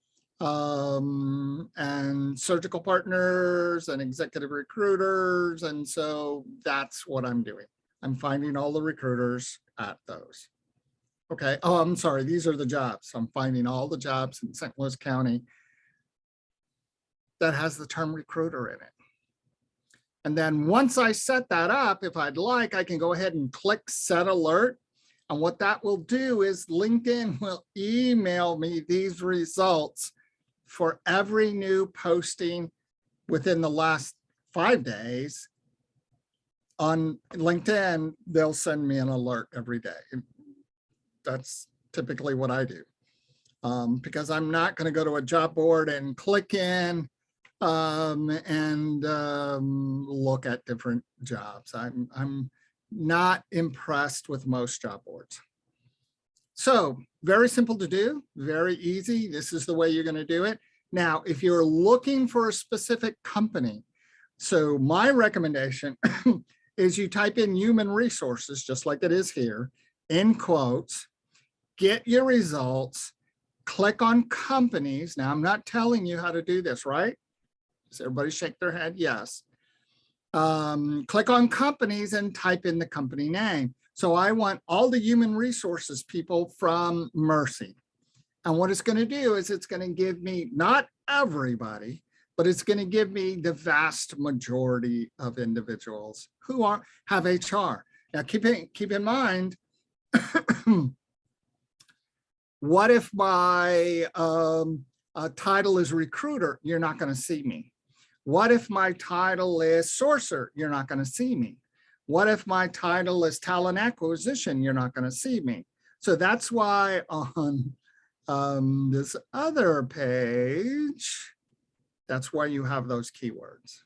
and surgical partners and executive recruiters. And so that's what I'm doing. I'm finding all the recruiters at those. Okay. Oh, I'm sorry. These are the jobs. I'm finding all the jobs in St. Louis County that has the term recruiter in it. And then once I set that up, if I'd like, I can go ahead and click set alert. And what that will do is LinkedIn will email me these results for every new posting within the last 5 days. On LinkedIn, they'll send me an alert every day. That's typically what I do, because I'm not going to go to a job board and click in and look at different jobs. I'm not impressed with most job boards. So very simple to do, very easy. This is the way you're going to do it. Now, if you're looking for a specific company, so my recommendation is you type in human resources, just like it is here, in quotes, get your results, click on companies. Now, I'm not telling you how to do this, right? Does everybody shake their head? Yes. Click on companies and type in the company name. So I want all the human resources people from Mercy. And what it's going to do is it's going to give me, not everybody, but it's going to give me the vast majority of individuals who have HR. Now, keep in mind, what if my title is recruiter? You're not going to see me. What if my title is sourcer? You're not going to see me. What if my title is talent acquisition? You're not going to see me. So that's why on this other page, that's why you have those keywords.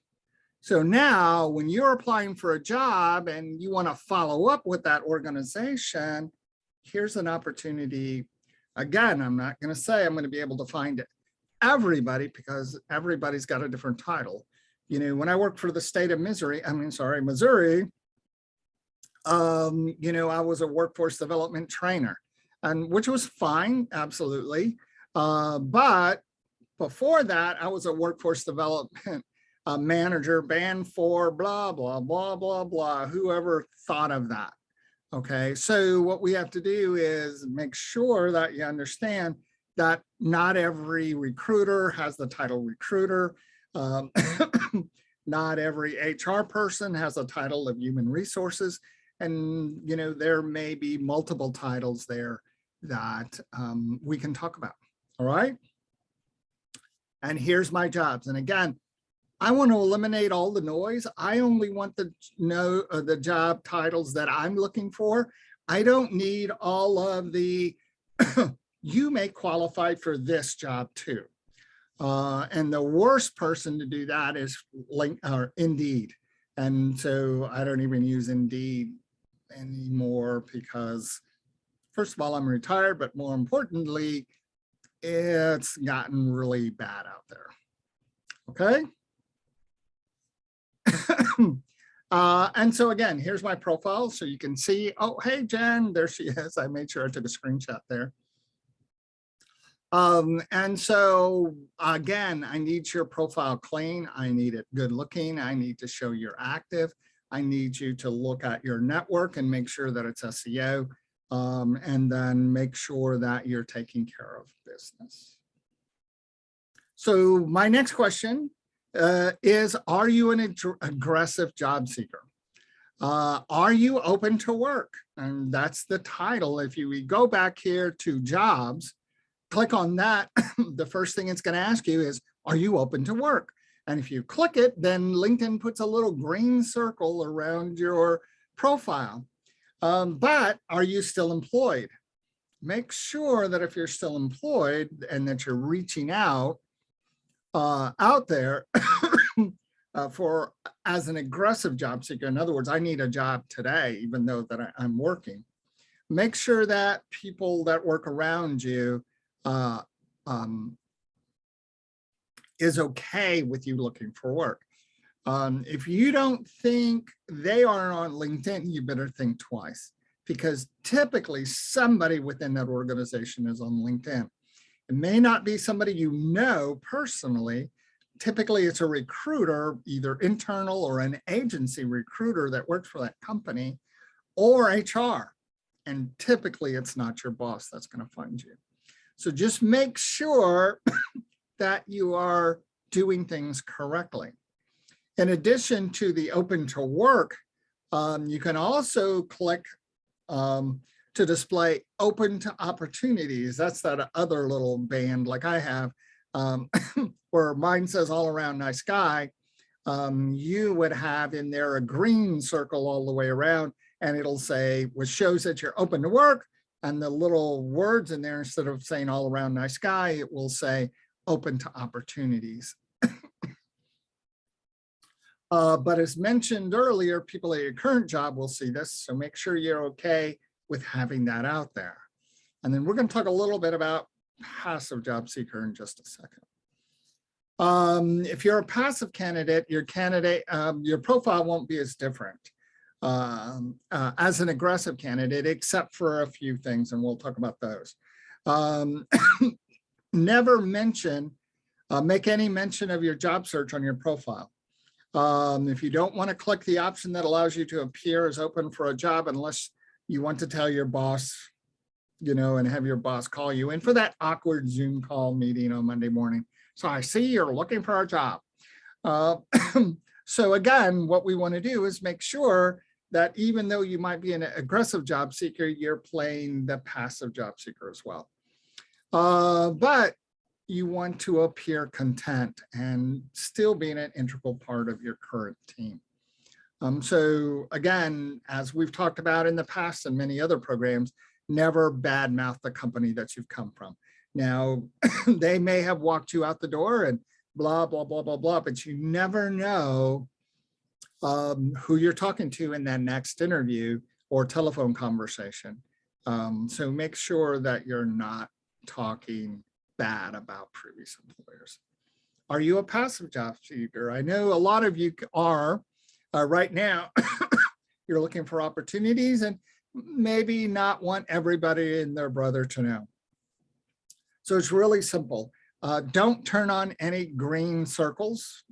So now when you're applying for a job and you want to follow up with that organization, here's an opportunity. Again, I'm not going to say I'm going to be able to find everybody because everybody's got a different title. You know, when I worked for the state of Missouri, you know, I was a workforce development trainer, and which was fine, absolutely. But before that, I was a workforce development manager, band 4, blah, blah, blah, blah, blah, whoever thought of that. Okay, so what we have to do is make sure that you understand that not every recruiter has the title recruiter. Not every HR person has a title of human resources. And, you know, there may be multiple titles there that we can talk about. All right. And here's my jobs. And again, I want to eliminate all the noise. I only want the job titles that I'm looking for. I don't need all of the, you may qualify for this job too. And the worst person to do that is Indeed. And so I don't even use Indeed anymore because, first of all, I'm retired, but more importantly, it's gotten really bad out there. Okay. And so again, here's my profile. So you can see, oh, hey, Jen, there she is. I made sure I took a screenshot there. And so again, I need your profile clean. I need it good looking. I need to show you're active. I need you to look at your network and make sure that it's SEO, and then make sure that you're taking care of business. So my next question is, are you an aggressive job seeker? Are you open to work? And that's the title. If you go back here to jobs, click on that, the first thing it's going to ask you is, are you open to work? And if you click it, then LinkedIn puts a little green circle around your profile. But are you still employed? Make sure that if you're still employed and that you're reaching out there for as an aggressive job seeker. In other words, I need a job today, even though that I'm working. Make sure that people that work around you is okay with you looking for work. If you don't think they are on LinkedIn, you better think twice, because typically somebody within that organization is on LinkedIn. It may not be somebody you know personally. Typically it's a recruiter, either internal or an agency recruiter that works for that company, or HR. And typically it's not your boss that's going to find you. So just make sure that you are doing things correctly. In addition to the open to work, you can also click to display open to opportunities. That's that other little band like I have, where mine says all around nice guy. You would have in there a green circle all the way around, and it'll say, which shows that you're open to work. And the little words in there, instead of saying all around nice guy, it will say open to opportunities. But as mentioned earlier, people at your current job will see this. So make sure you're okay with having that out there. And then we're going to talk a little bit about passive job seeker in just a second. If you're a passive candidate, your profile won't be as different as an aggressive candidate, except for a few things, and we'll talk about those. Never make any mention of your job search on your profile. If you don't want to click the option that allows you to appear as open for a job, unless you want to tell your boss, and have your boss call you in for that awkward Zoom call meeting on Monday morning. So I see you're looking for a job. So again, what we want to do is make sure that even though you might be an aggressive job seeker, you're playing the passive job seeker as well. But you want to appear content and still being an integral part of your current team. So again, as we've talked about in the past and many other programs, never badmouth the company that you've come from. Now, they may have walked you out the door and blah, blah, blah, blah, blah, but you never know who you're talking to in that next interview or telephone conversation. So make sure that you're not talking bad about previous employers. Are you a passive job seeker? I know a lot of you are right now. You're looking for opportunities and maybe not want everybody and their brother to know. So it's really simple. Don't turn on any green circles,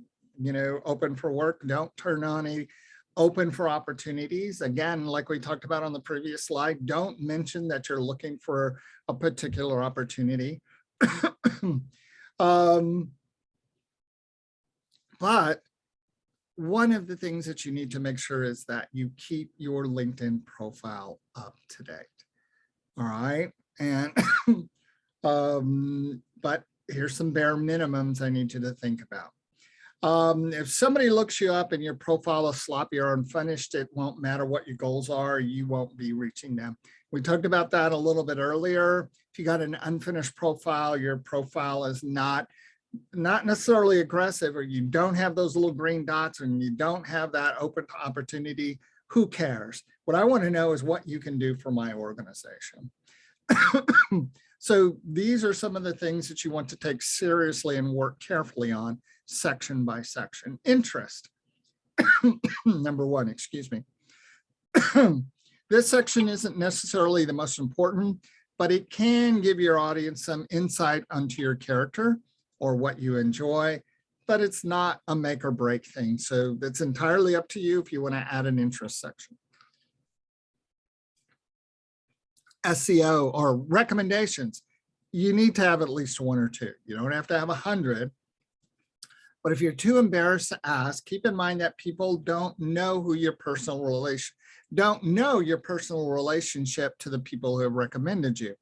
open for work. Don't turn on any open for opportunities. Again, like we talked about on the previous slide, don't mention that you're looking for a particular opportunity. But one of the things that you need to make sure is that you keep your LinkedIn profile up to date. All right. And but here's some bare minimums I need you to think about. If somebody looks you up and your profile is sloppy or unfinished, it won't matter what your goals are, you won't be reaching them. We talked about that a little bit earlier. If you got an unfinished profile, your profile is not necessarily aggressive, or you don't have those little green dots and you don't have that open opportunity, who cares? What I want to know is what you can do for my organization. So these are some of the things that you want to take seriously and work carefully on section by section. Interest. Number one, excuse me. This section isn't necessarily the most important, but it can give your audience some insight onto your character or what you enjoy, but it's not a make or break thing. So that's entirely up to you if you want to add an interest section. SEO or recommendations, you need to have at least one or two. You don't have to have 100. But if you're too embarrassed to ask, keep in mind that people don't know your personal relationship to the people who have recommended you,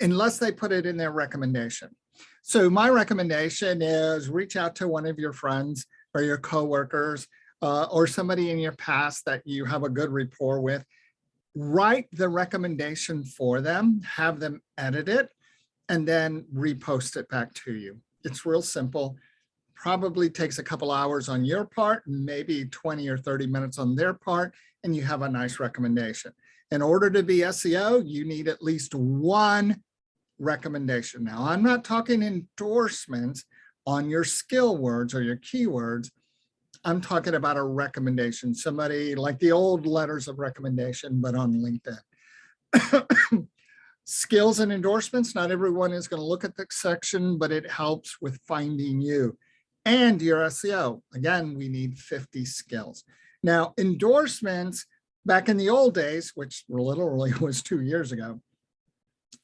unless they put it in their recommendation. So my recommendation is reach out to one of your friends or your coworkers or somebody in your past that you have a good rapport with. Write the recommendation for them, have them edit it, and then repost it back to you. It's real simple. Probably takes a couple hours on your part, and maybe 20 or 30 minutes on their part, and you have a nice recommendation. In order to be SEO, you need at least one recommendation. Now, I'm not talking endorsements on your skill words or your keywords. I'm talking about a recommendation, somebody like the old letters of recommendation, but on LinkedIn. Skills and endorsements, not everyone is going to look at the section, but it helps with finding you and your SEO. Again, we need 50 skills. Now, endorsements, back in the old days, which literally was 2 years ago,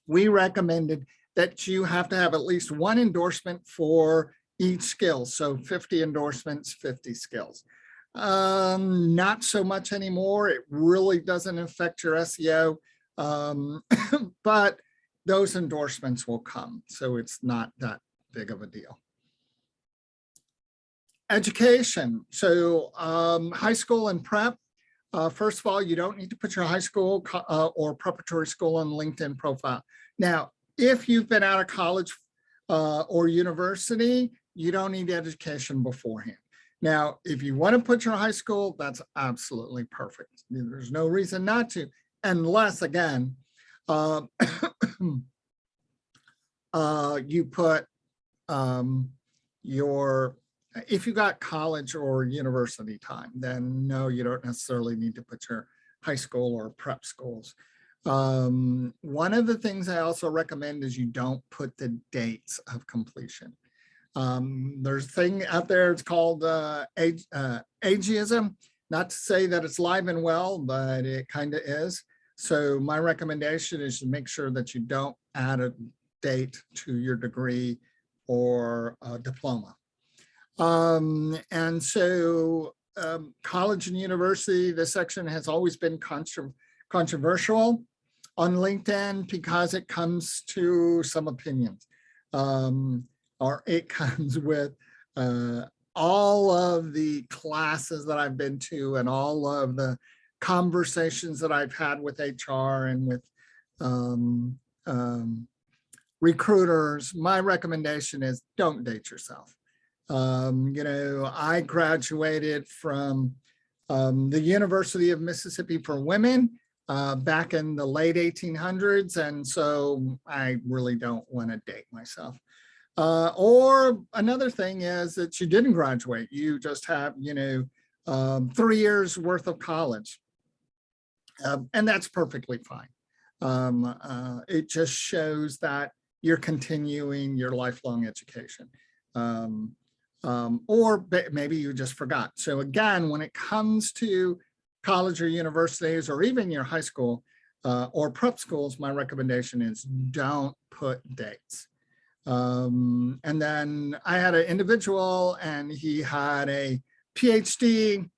we recommended that you have to have at least one endorsement for each skill. So 50 endorsements, 50 skills. Not so much anymore. It really doesn't affect your SEO, but those endorsements will come. So it's not that big of a deal. Education. So high school and prep. First of all, you don't need to put your high school or preparatory school on LinkedIn profile. Now, if you've been out of college or university, you don't need education beforehand. Now, if you want to put your high school, that's absolutely perfect. There's no reason not to, unless, again, you put if you got college or university time, then no, you don't necessarily need to put your high school or prep schools. One of the things I also recommend is you don't put the dates of completion. There's a thing out there, it's called ageism. Not to say that it's live and well, but it kind of is. So my recommendation is to make sure that you don't add a date to your degree or diploma. And so college and university, this section has always been controversial on LinkedIn because it comes to some opinions, or it comes with all of the classes that I've been to and all of the conversations that I've had with HR and with recruiters. My recommendation is don't date yourself. I graduated from the University of Mississippi for Women back in the late 1800s. And so I really don't want to date myself. Or another thing is that you didn't graduate. You just have, 3 years worth of college. And that's perfectly fine. It just shows that you're continuing your lifelong education. Or maybe you just forgot. So again, when it comes to college or universities, or even your high school or prep schools, my recommendation is don't put dates. And then I had an individual and he had a PhD,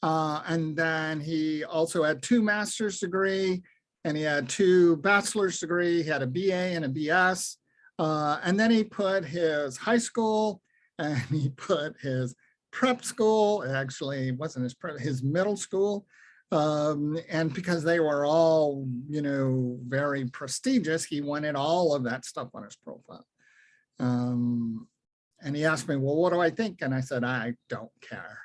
and then he also had 2 master's degree, and he had 2 bachelor's degree. He had a BA and a BS. And then he put his high school and he put his prep school. It actually wasn't his prep, his middle school. And because they were all, very prestigious, he wanted all of that stuff on his profile. And he asked me, well, what do I think? And I said, I don't care.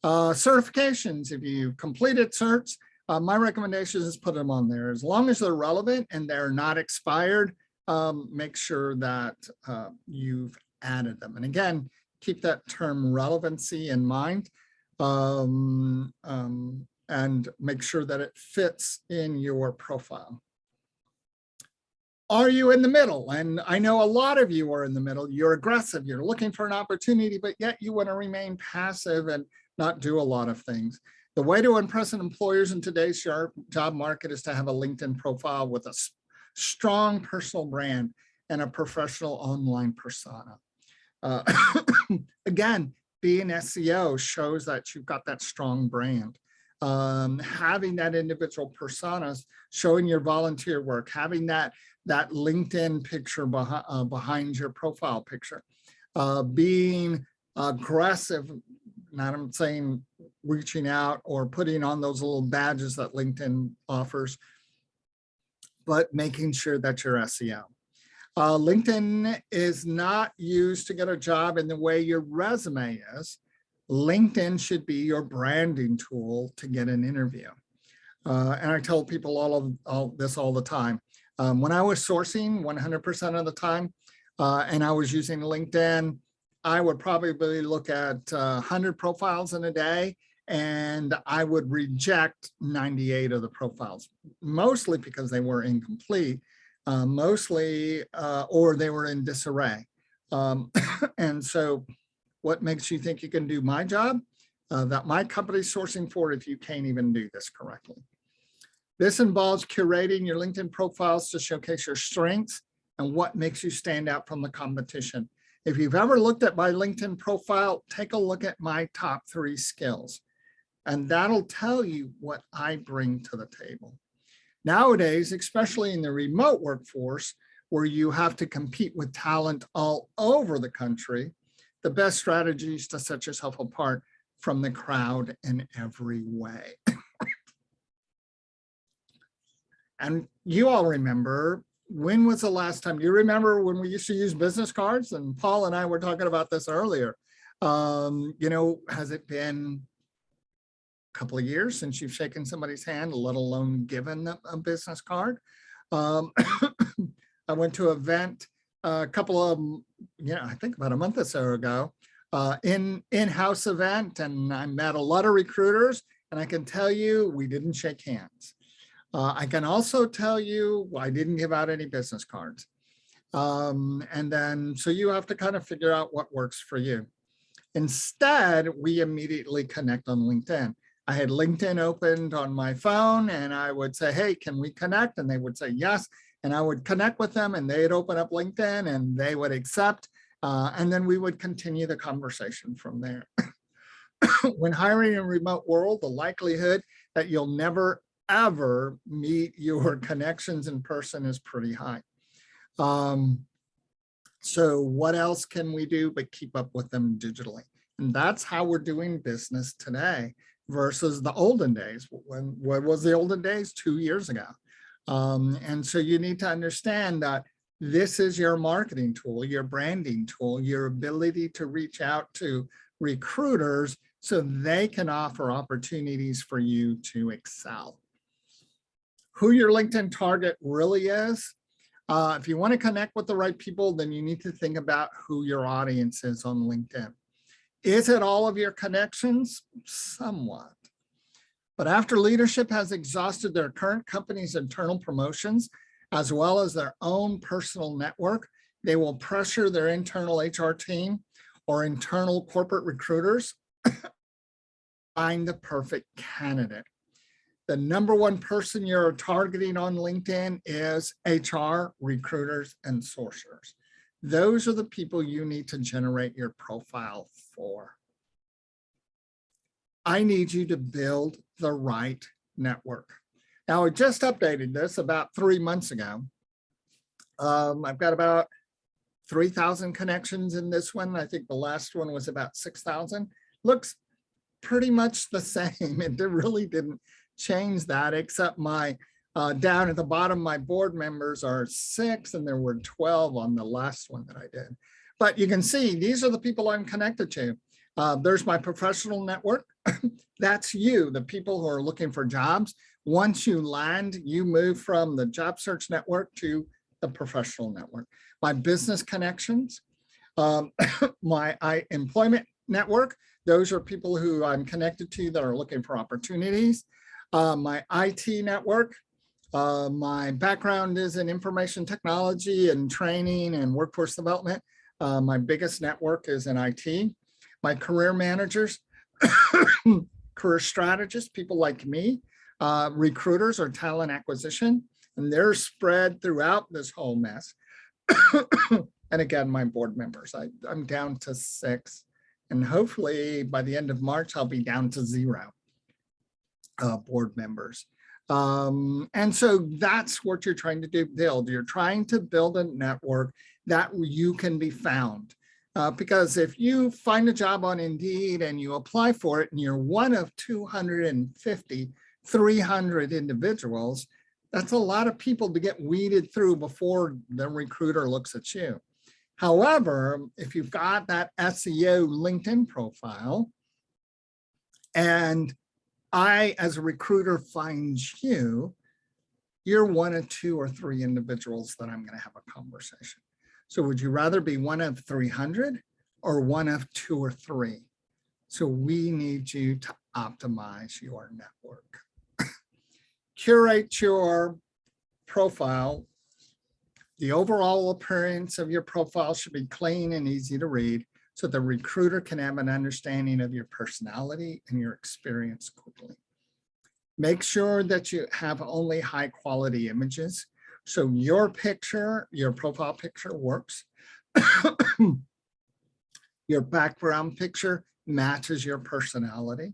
Certifications, if you completed certs, my recommendation is put them on there. As long as they're relevant and they're not expired, make sure that you've added them. And again, keep that term relevancy in mind. and make sure that it fits in your profile. Are you in the middle? And I know a lot of you are in the middle. You're aggressive, you're looking for an opportunity, but yet you want to remain passive and not do a lot of things. The way to impress employers in today's job market is to have a LinkedIn profile with a strong personal brand and a professional online persona. Again, being SEO shows that you've got that strong brand. Having that individual personas, showing your volunteer work, having that LinkedIn picture behind your profile picture, being aggressive, not I'm saying reaching out or putting on those little badges that LinkedIn offers, but making sure that you're SEO. LinkedIn is not used to get a job in the way your resume is. LinkedIn should be your branding tool to get an interview. And I tell people all this all the time. When I was sourcing 100% of the time, and I was using LinkedIn, I would probably look at 100 profiles in a day, and I would reject 98 of the profiles, mostly because they were incomplete, or they were in disarray. And so what makes you think you can do my job that my company's sourcing for if you can't even do this correctly? This involves curating your LinkedIn profiles to showcase your strengths and what makes you stand out from the competition. If you've ever looked at my LinkedIn profile, take a look at my top 3 skills, and that'll tell you what I bring to the table. Nowadays, especially in the remote workforce, where you have to compete with talent all over the country, the best strategy is to set yourself apart from the crowd in every way. And you all remember, when was the last time? You remember when we used to use business cards? And Paul and I were talking about this earlier. Has it been a couple of years since you've shaken somebody's hand, let alone given a business card? I went to an event a couple of, I think about a month or so ago, in-house event, and I met a lot of recruiters, and I can tell you, we didn't shake hands. I can also tell you, I didn't give out any business cards. So you have to kind of figure out what works for you. Instead, we immediately connect on LinkedIn. I had LinkedIn opened on my phone, and I would say, hey, can we connect? And they would say yes. And I would connect with them, and they'd open up LinkedIn and they would accept. And then we would continue the conversation from there. When hiring in a remote world, the likelihood that you'll never ever meet your connections in person is pretty high. So what else can we do but keep up with them digitally? And that's how we're doing business today versus the olden days. What was the olden days? 2 years ago. And so you need to understand that this is your marketing tool, your branding tool, your ability to reach out to recruiters so they can offer opportunities for you to excel. Who your LinkedIn target really is. If you want to connect with the right people, then you need to think about who your audience is on LinkedIn. Is it all of your connections? Somewhat. But after leadership has exhausted their current company's internal promotions, as well as their own personal network, they will pressure their internal HR team or internal corporate recruiters to find the perfect candidate. The #1 person you're targeting on LinkedIn is HR, recruiters, and sourcers. Those are the people you need to generate your profile for. I need you to build the right network. Now, I just updated this about 3 months ago. I've got about 3,000 connections in this one. I think the last one was about 6,000. Looks pretty much the same. It really didn't change that, except my down at the bottom, my board members are 6, and there were 12 on the last one that I did. But you can see these are the people I'm connected to. There's my professional network. That's you, the people who are looking for jobs. Once you land, you move from the job search network to the professional network. My business connections, my employment network. Those are people who I'm connected to that are looking for opportunities. My IT network, my background is in information technology and training and workforce development. My biggest network is in IT. My career managers, career strategists, people like me, recruiters or talent acquisition, and they're spread throughout this whole mess. And again, my board members, I'm down to 6, and hopefully by the end of March, I'll be down to 0 board members. And so that's what you're trying to build. You're trying to build a network that you can be found. Because if you find a job on Indeed and you apply for it and you're one of 250, 300 individuals, that's a lot of people to get weeded through before the recruiter looks at you. However, if you've got that SEO LinkedIn profile and I, as a recruiter, find you, you're one of 2 or 3 individuals that I'm going to have a conversation. So would you rather be one of 300 or one of 2 or 3? So we need you to optimize your network. Curate your profile. The overall appearance of your profile should be clean and easy to read so the recruiter can have an understanding of your personality and your experience quickly. Make sure that you have only high quality images. So your picture, your profile picture works. Your background picture matches your personality.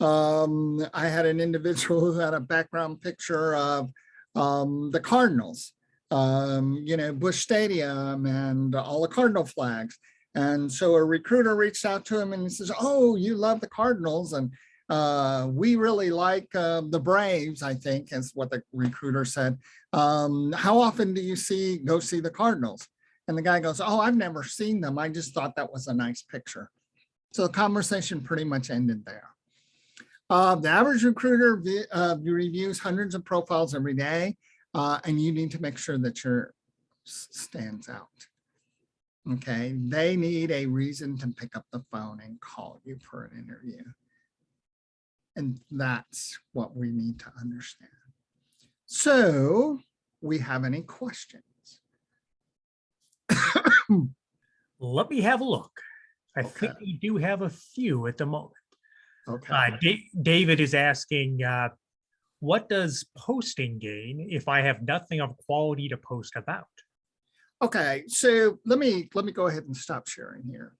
I had an individual who had a background picture of the Cardinals, Busch Stadium and all the Cardinal flags. And so a recruiter reached out to him and he says, "Oh, you love the Cardinals, and we really like the Braves," I think is what the recruiter said. "How often do you go see the Cardinals?" And the guy goes, "Oh, I've never seen them. I just thought that was a nice picture." So the conversation pretty much ended there. The average recruiter reviews hundreds of profiles every day, and you need to make sure that yours stands out. Okay, they need a reason to pick up the phone and call you for an interview. And that's what we need to understand. So, we have any questions? Let me have a look. I Okay. think we do have a few at the moment. Okay. David is asking, what does posting gain if I have nothing of quality to post about? Okay, so let me go ahead and stop sharing here.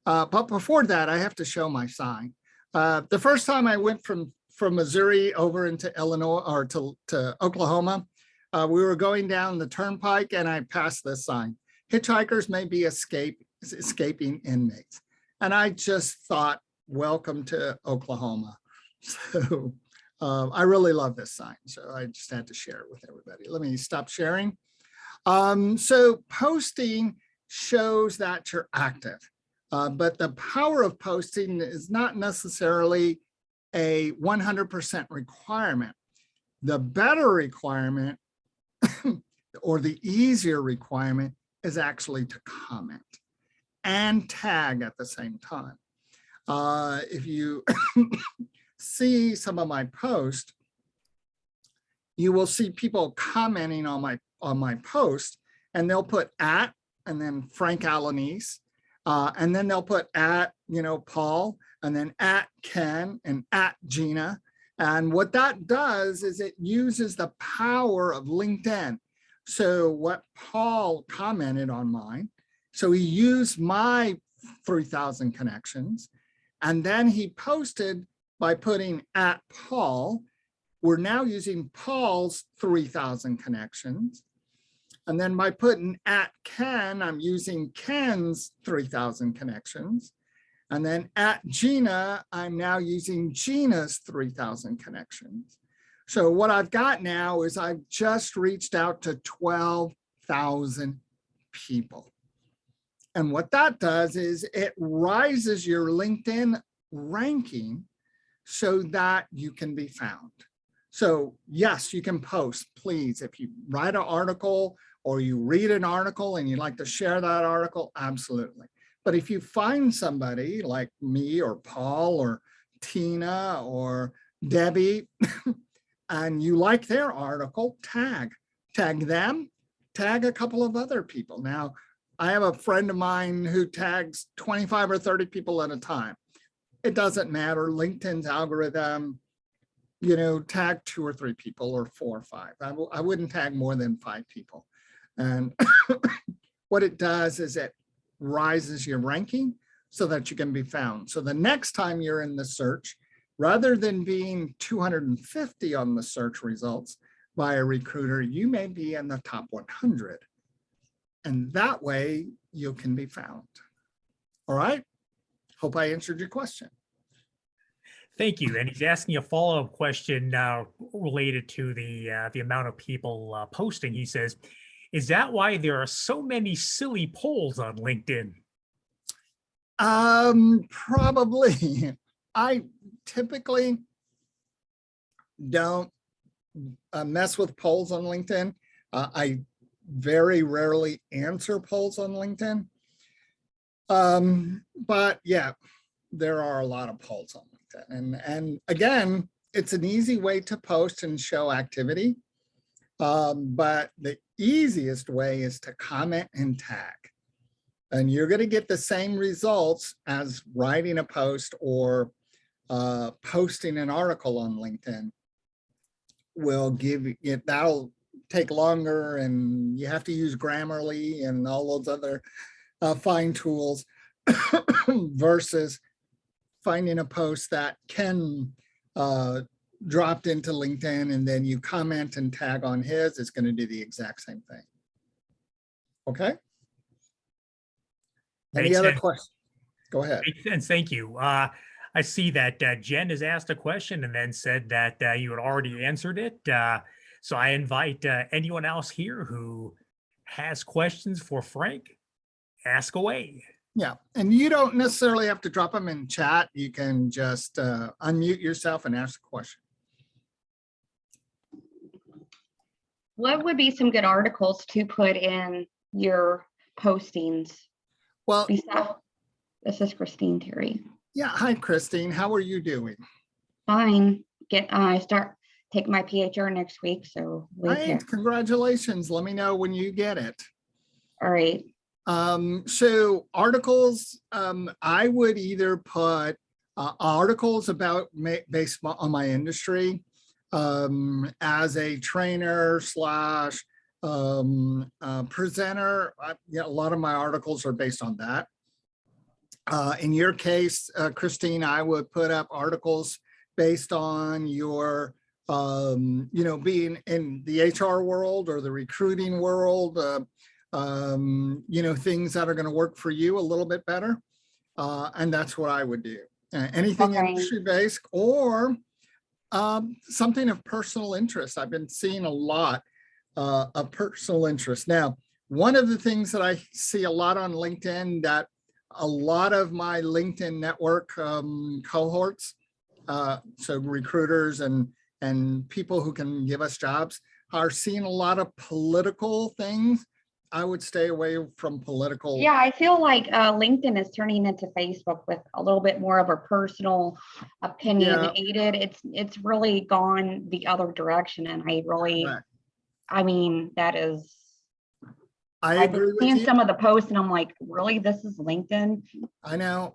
But before that, I have to show my sign. The first time I went from Missouri over into Illinois or to Oklahoma, we were going down the turnpike and I passed this sign: "Hitchhikers may be escaping inmates." And I just thought, welcome to Oklahoma. So I really love this sign. So I just had to share it with everybody. Let me stop sharing. So posting shows that you're active, but the power of posting is not necessarily a 100% requirement. The better requirement or the easier requirement is actually to comment and tag at the same time. If you see some of my posts, you will see people commenting on my post, and they'll put @ and then Frank Alanese, and then they'll put @ Paul, and then @ Ken and @ Gina. And what that does is it uses the power of LinkedIn. So what Paul commented on mine, so he used my 3,000 connections, and then he posted by putting @ Paul. We're now using Paul's 3,000 connections. And then by putting @ Ken, I'm using Ken's 3,000 connections. And then @ Gina, I'm now using Gina's 3,000 connections. So what I've got now is I've just reached out to 12,000 people. And what that does is it rises your LinkedIn ranking so that you can be found. So yes, you can post, please. If you write an article or you read an article and you'd like to share that article, absolutely. But if you find somebody like me or Paul or Tina or Debbie, and you like their article, tag them, tag a couple of other people. Now, I have a friend of mine who tags 25 or 30 people at a time. It doesn't matter. LinkedIn's algorithm, tag 2 or 3 people or 4 or 5. I wouldn't tag more than 5 people. And what it does is it rises your ranking so that you can be found. So the next time you're in the search, rather than being 250 on the search results by a recruiter, you may be in the top 100. And that way you can be found. All right. Hope I answered your question. Thank you. And he's asking a follow-up question related to the amount of people posting. He says, is that why there are so many silly polls on LinkedIn? Probably. I typically don't mess with polls on LinkedIn. I very rarely answer polls on LinkedIn. But yeah, there are a lot of polls on LinkedIn. And again, it's an easy way to post and show activity. But the easiest way is to comment and tag. And you're going to get the same results as writing a post or posting an article on LinkedIn. Will give it, that'll take longer, and you have to use Grammarly and all those other fine tools versus finding a post that can dropped into LinkedIn, and then you comment and tag on his. It's going to do the exact same thing. Okay. Any other questions? Go ahead. Makes sense. Thank you. I see that Jen has asked a question and then said that you had already answered it. So I invite anyone else here who has questions for Frank, ask away. Yeah, and you don't necessarily have to drop them in chat. You can just unmute yourself and ask a question. What would be some good articles to put in your postings? Well, this is Christine Terry. Yeah, hi Christine. How are you doing? Fine. I start taking my PHR next week, so right, congratulations. Let me know when you get it. All right. So articles, I would either put articles about based on my industry as a trainer slash presenter. Yeah, a lot of my articles are based on that. In your case, Christine, I would put up articles based on your, being in the HR world or the recruiting world, things that are going to work for you a little bit better. And that's what I would do. Anything industry-based or something of personal interest. I've been seeing a lot of personal interest. Now, one of the things that I see a lot on LinkedIn that a lot of my LinkedIn network cohorts, so recruiters and people who can give us jobs, are seeing a lot of political things. I would stay away from political. Yeah, I feel like LinkedIn is turning into Facebook with a little bit more of a personal opinionated. Yeah. It's really gone the other direction, and I mean, that is. I've been seeing some of the posts and I'm like, really, this is LinkedIn? I know.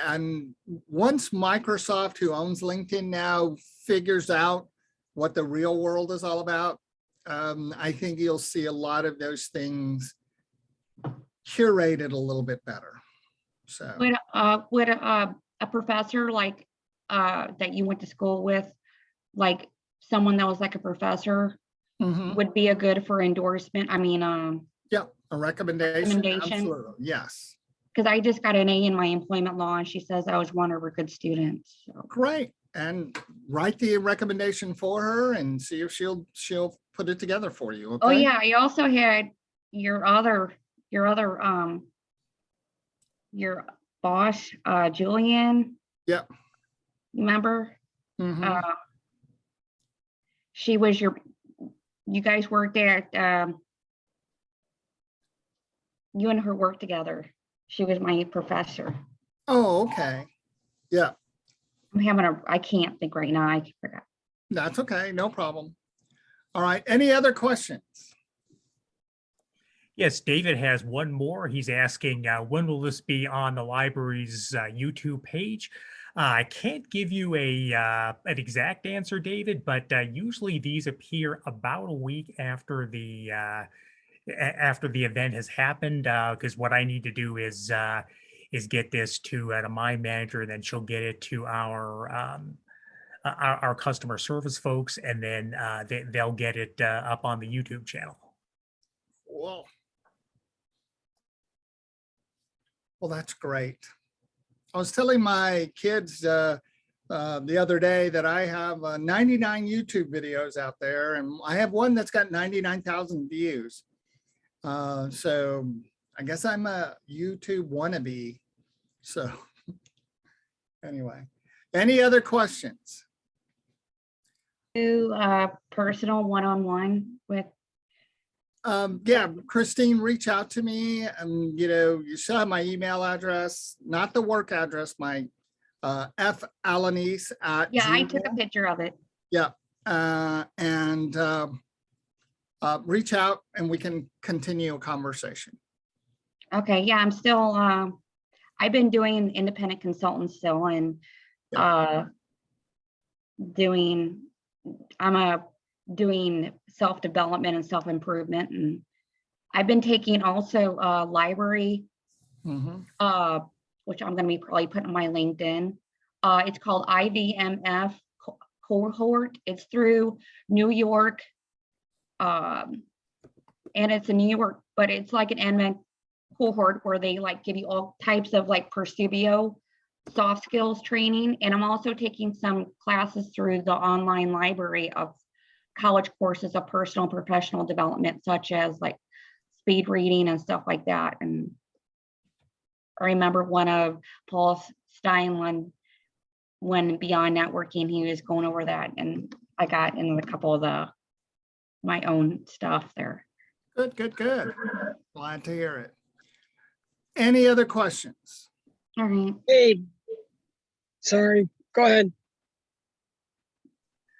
And once Microsoft, who owns LinkedIn now, figures out what the real world is all about, I think you'll see a lot of those things curated a little bit better. So would a professor like that you went to school with, like someone that was like a professor, would be a good for endorsement? I mean, yeah, a recommendation. Absolutely. Yes. Because I just got an A in my employment law, and she says I was one of her good students. So. Great. And write the recommendation for her and see if she'll put it together for you. Okay? Oh yeah, I also had your boss, Julian. Yeah. Remember? She was you guys worked at you and her worked together. She was my professor. Oh, okay. Yeah, I can't think right now. I forgot. that's okay. No problem. All right. Any other questions? Yes, David has one more. He's asking, when will this be on the library's YouTube page? I can't give you an exact answer, David, but usually these appear about a week after the event has happened. Because what I need to do is get this to my manager, and then she'll get it to our customer service folks, and then they'll get it up on the YouTube channel. Whoa. Well, that's great. I was telling my kids the other day that I have 99 YouTube videos out there, and I have one that's got 99,000 views. So I guess I'm a YouTube wannabe. So anyway, any other questions? Do personal one-on-one with. Yeah, Christine, reach out to me, and you still have my email address, not the work address, my f.alanis at Yeah, I took a gmail. picture of it. Yeah, and reach out and we can continue a conversation. Okay, yeah, I'm still, I've been doing independent consultant still, and doing self-development and self-improvement. And I've been taking also library, which I'm going to be probably putting on my LinkedIn. It's called IVMF cohort. It's through New York. And it's in New York, but it's like an NMED cohort where they like give you all types of like Percibio soft skills training. And I'm also taking some classes through the online library of college courses of personal and professional development, such as like speed reading and stuff like that. And I remember one of Paul Steinland, when Beyond Networking, he was going over that, and I got in a couple of my own stuff there. Good, good, good. Glad to hear it. Any other questions? All right. Hey, sorry, go ahead.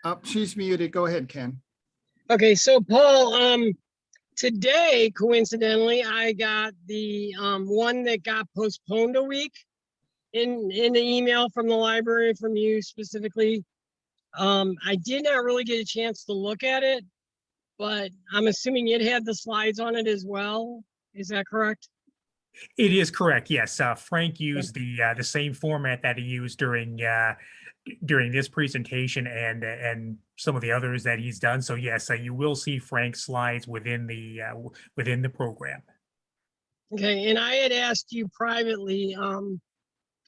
Oh, she's muted. Go ahead, Ken. Okay, so Paul, today, coincidentally, I got the one that got postponed a week in the email from the library from you specifically. I did not really get a chance to look at it, but I'm assuming it had the slides on it as well. Is that correct? It is correct. Yes, Frank used the same format that he used during this presentation and some of the others that he's done. So yes, you will see Frank's slides within the program. Okay, and I had asked you privately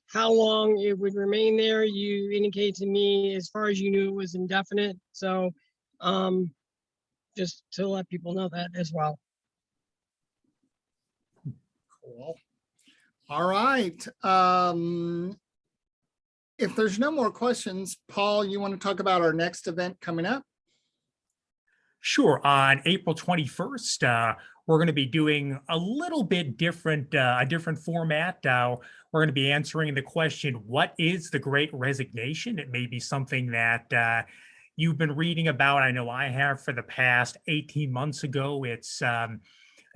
how long it would remain there. You indicated to me, as far as you knew, it was indefinite. So just to let people know that as well. Cool. All right. If there's no more questions, Paul, you want to talk about our next event coming up? Sure. On April 21st, we're going to be doing a little bit different, a different format. We're going to be answering the question, what is the Great Resignation? It may be something that you've been reading about. I know I have for the past 18 months ago. It's a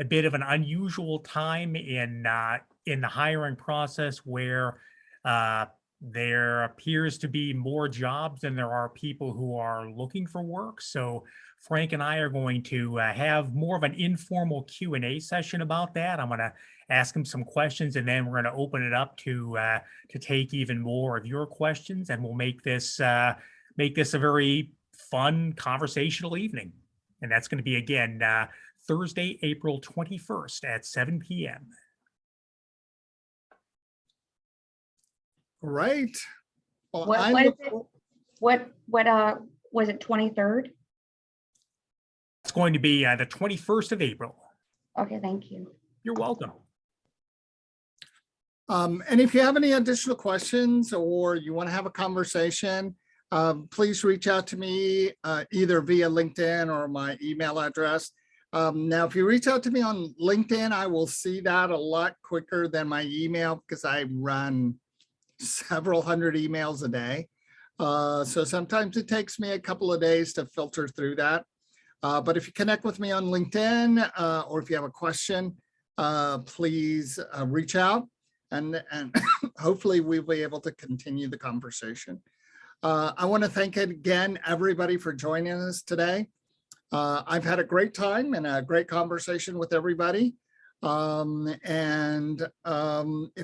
bit of an unusual time in the hiring process where there appears to be more jobs than there are people who are looking for work. So Frank and I are going to have more of an informal Q&A session about that. I'm going to ask him some questions, and then we're going to open it up to take even more of your questions, and we'll make this a very fun conversational evening. And that's going to be, again, Thursday, April 21st at 7 p.m. Great. Well, What was it, 23rd? It's going to be the 21st of April. Okay, thank you. You're welcome. And if you have any additional questions or you want to have a conversation, please reach out to me either via LinkedIn or my email address. Now, if you reach out to me on LinkedIn, I will see that a lot quicker than my email because I run several hundred emails a day. So sometimes it takes me a couple of days to filter through that. But if you connect with me on LinkedIn, or if you have a question, please reach out and hopefully we'll be able to continue the conversation. I want to thank again everybody for joining us today. I've had a great time and a great conversation with everybody. If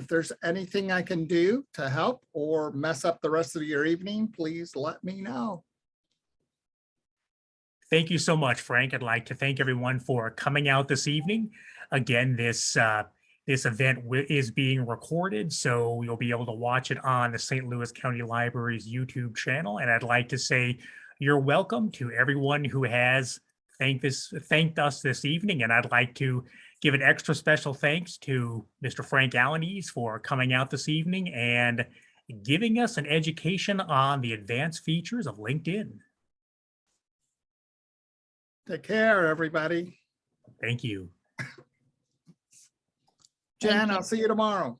there's anything I can do to help or mess up the rest of your evening, please let me know. Thank you so much, Frank. I'd like to thank everyone for coming out this evening. Again, this event is being recorded, so you'll be able to watch it on the St. Louis County Library's YouTube channel. And I'd like to say you're welcome to everyone who has thanked us this evening. And I'd like to give an extra special thanks to Mr. Frank Alaniz for coming out this evening and giving us an education on the advanced features of LinkedIn. Take care, everybody. Thank you. Jen, I'll see you tomorrow.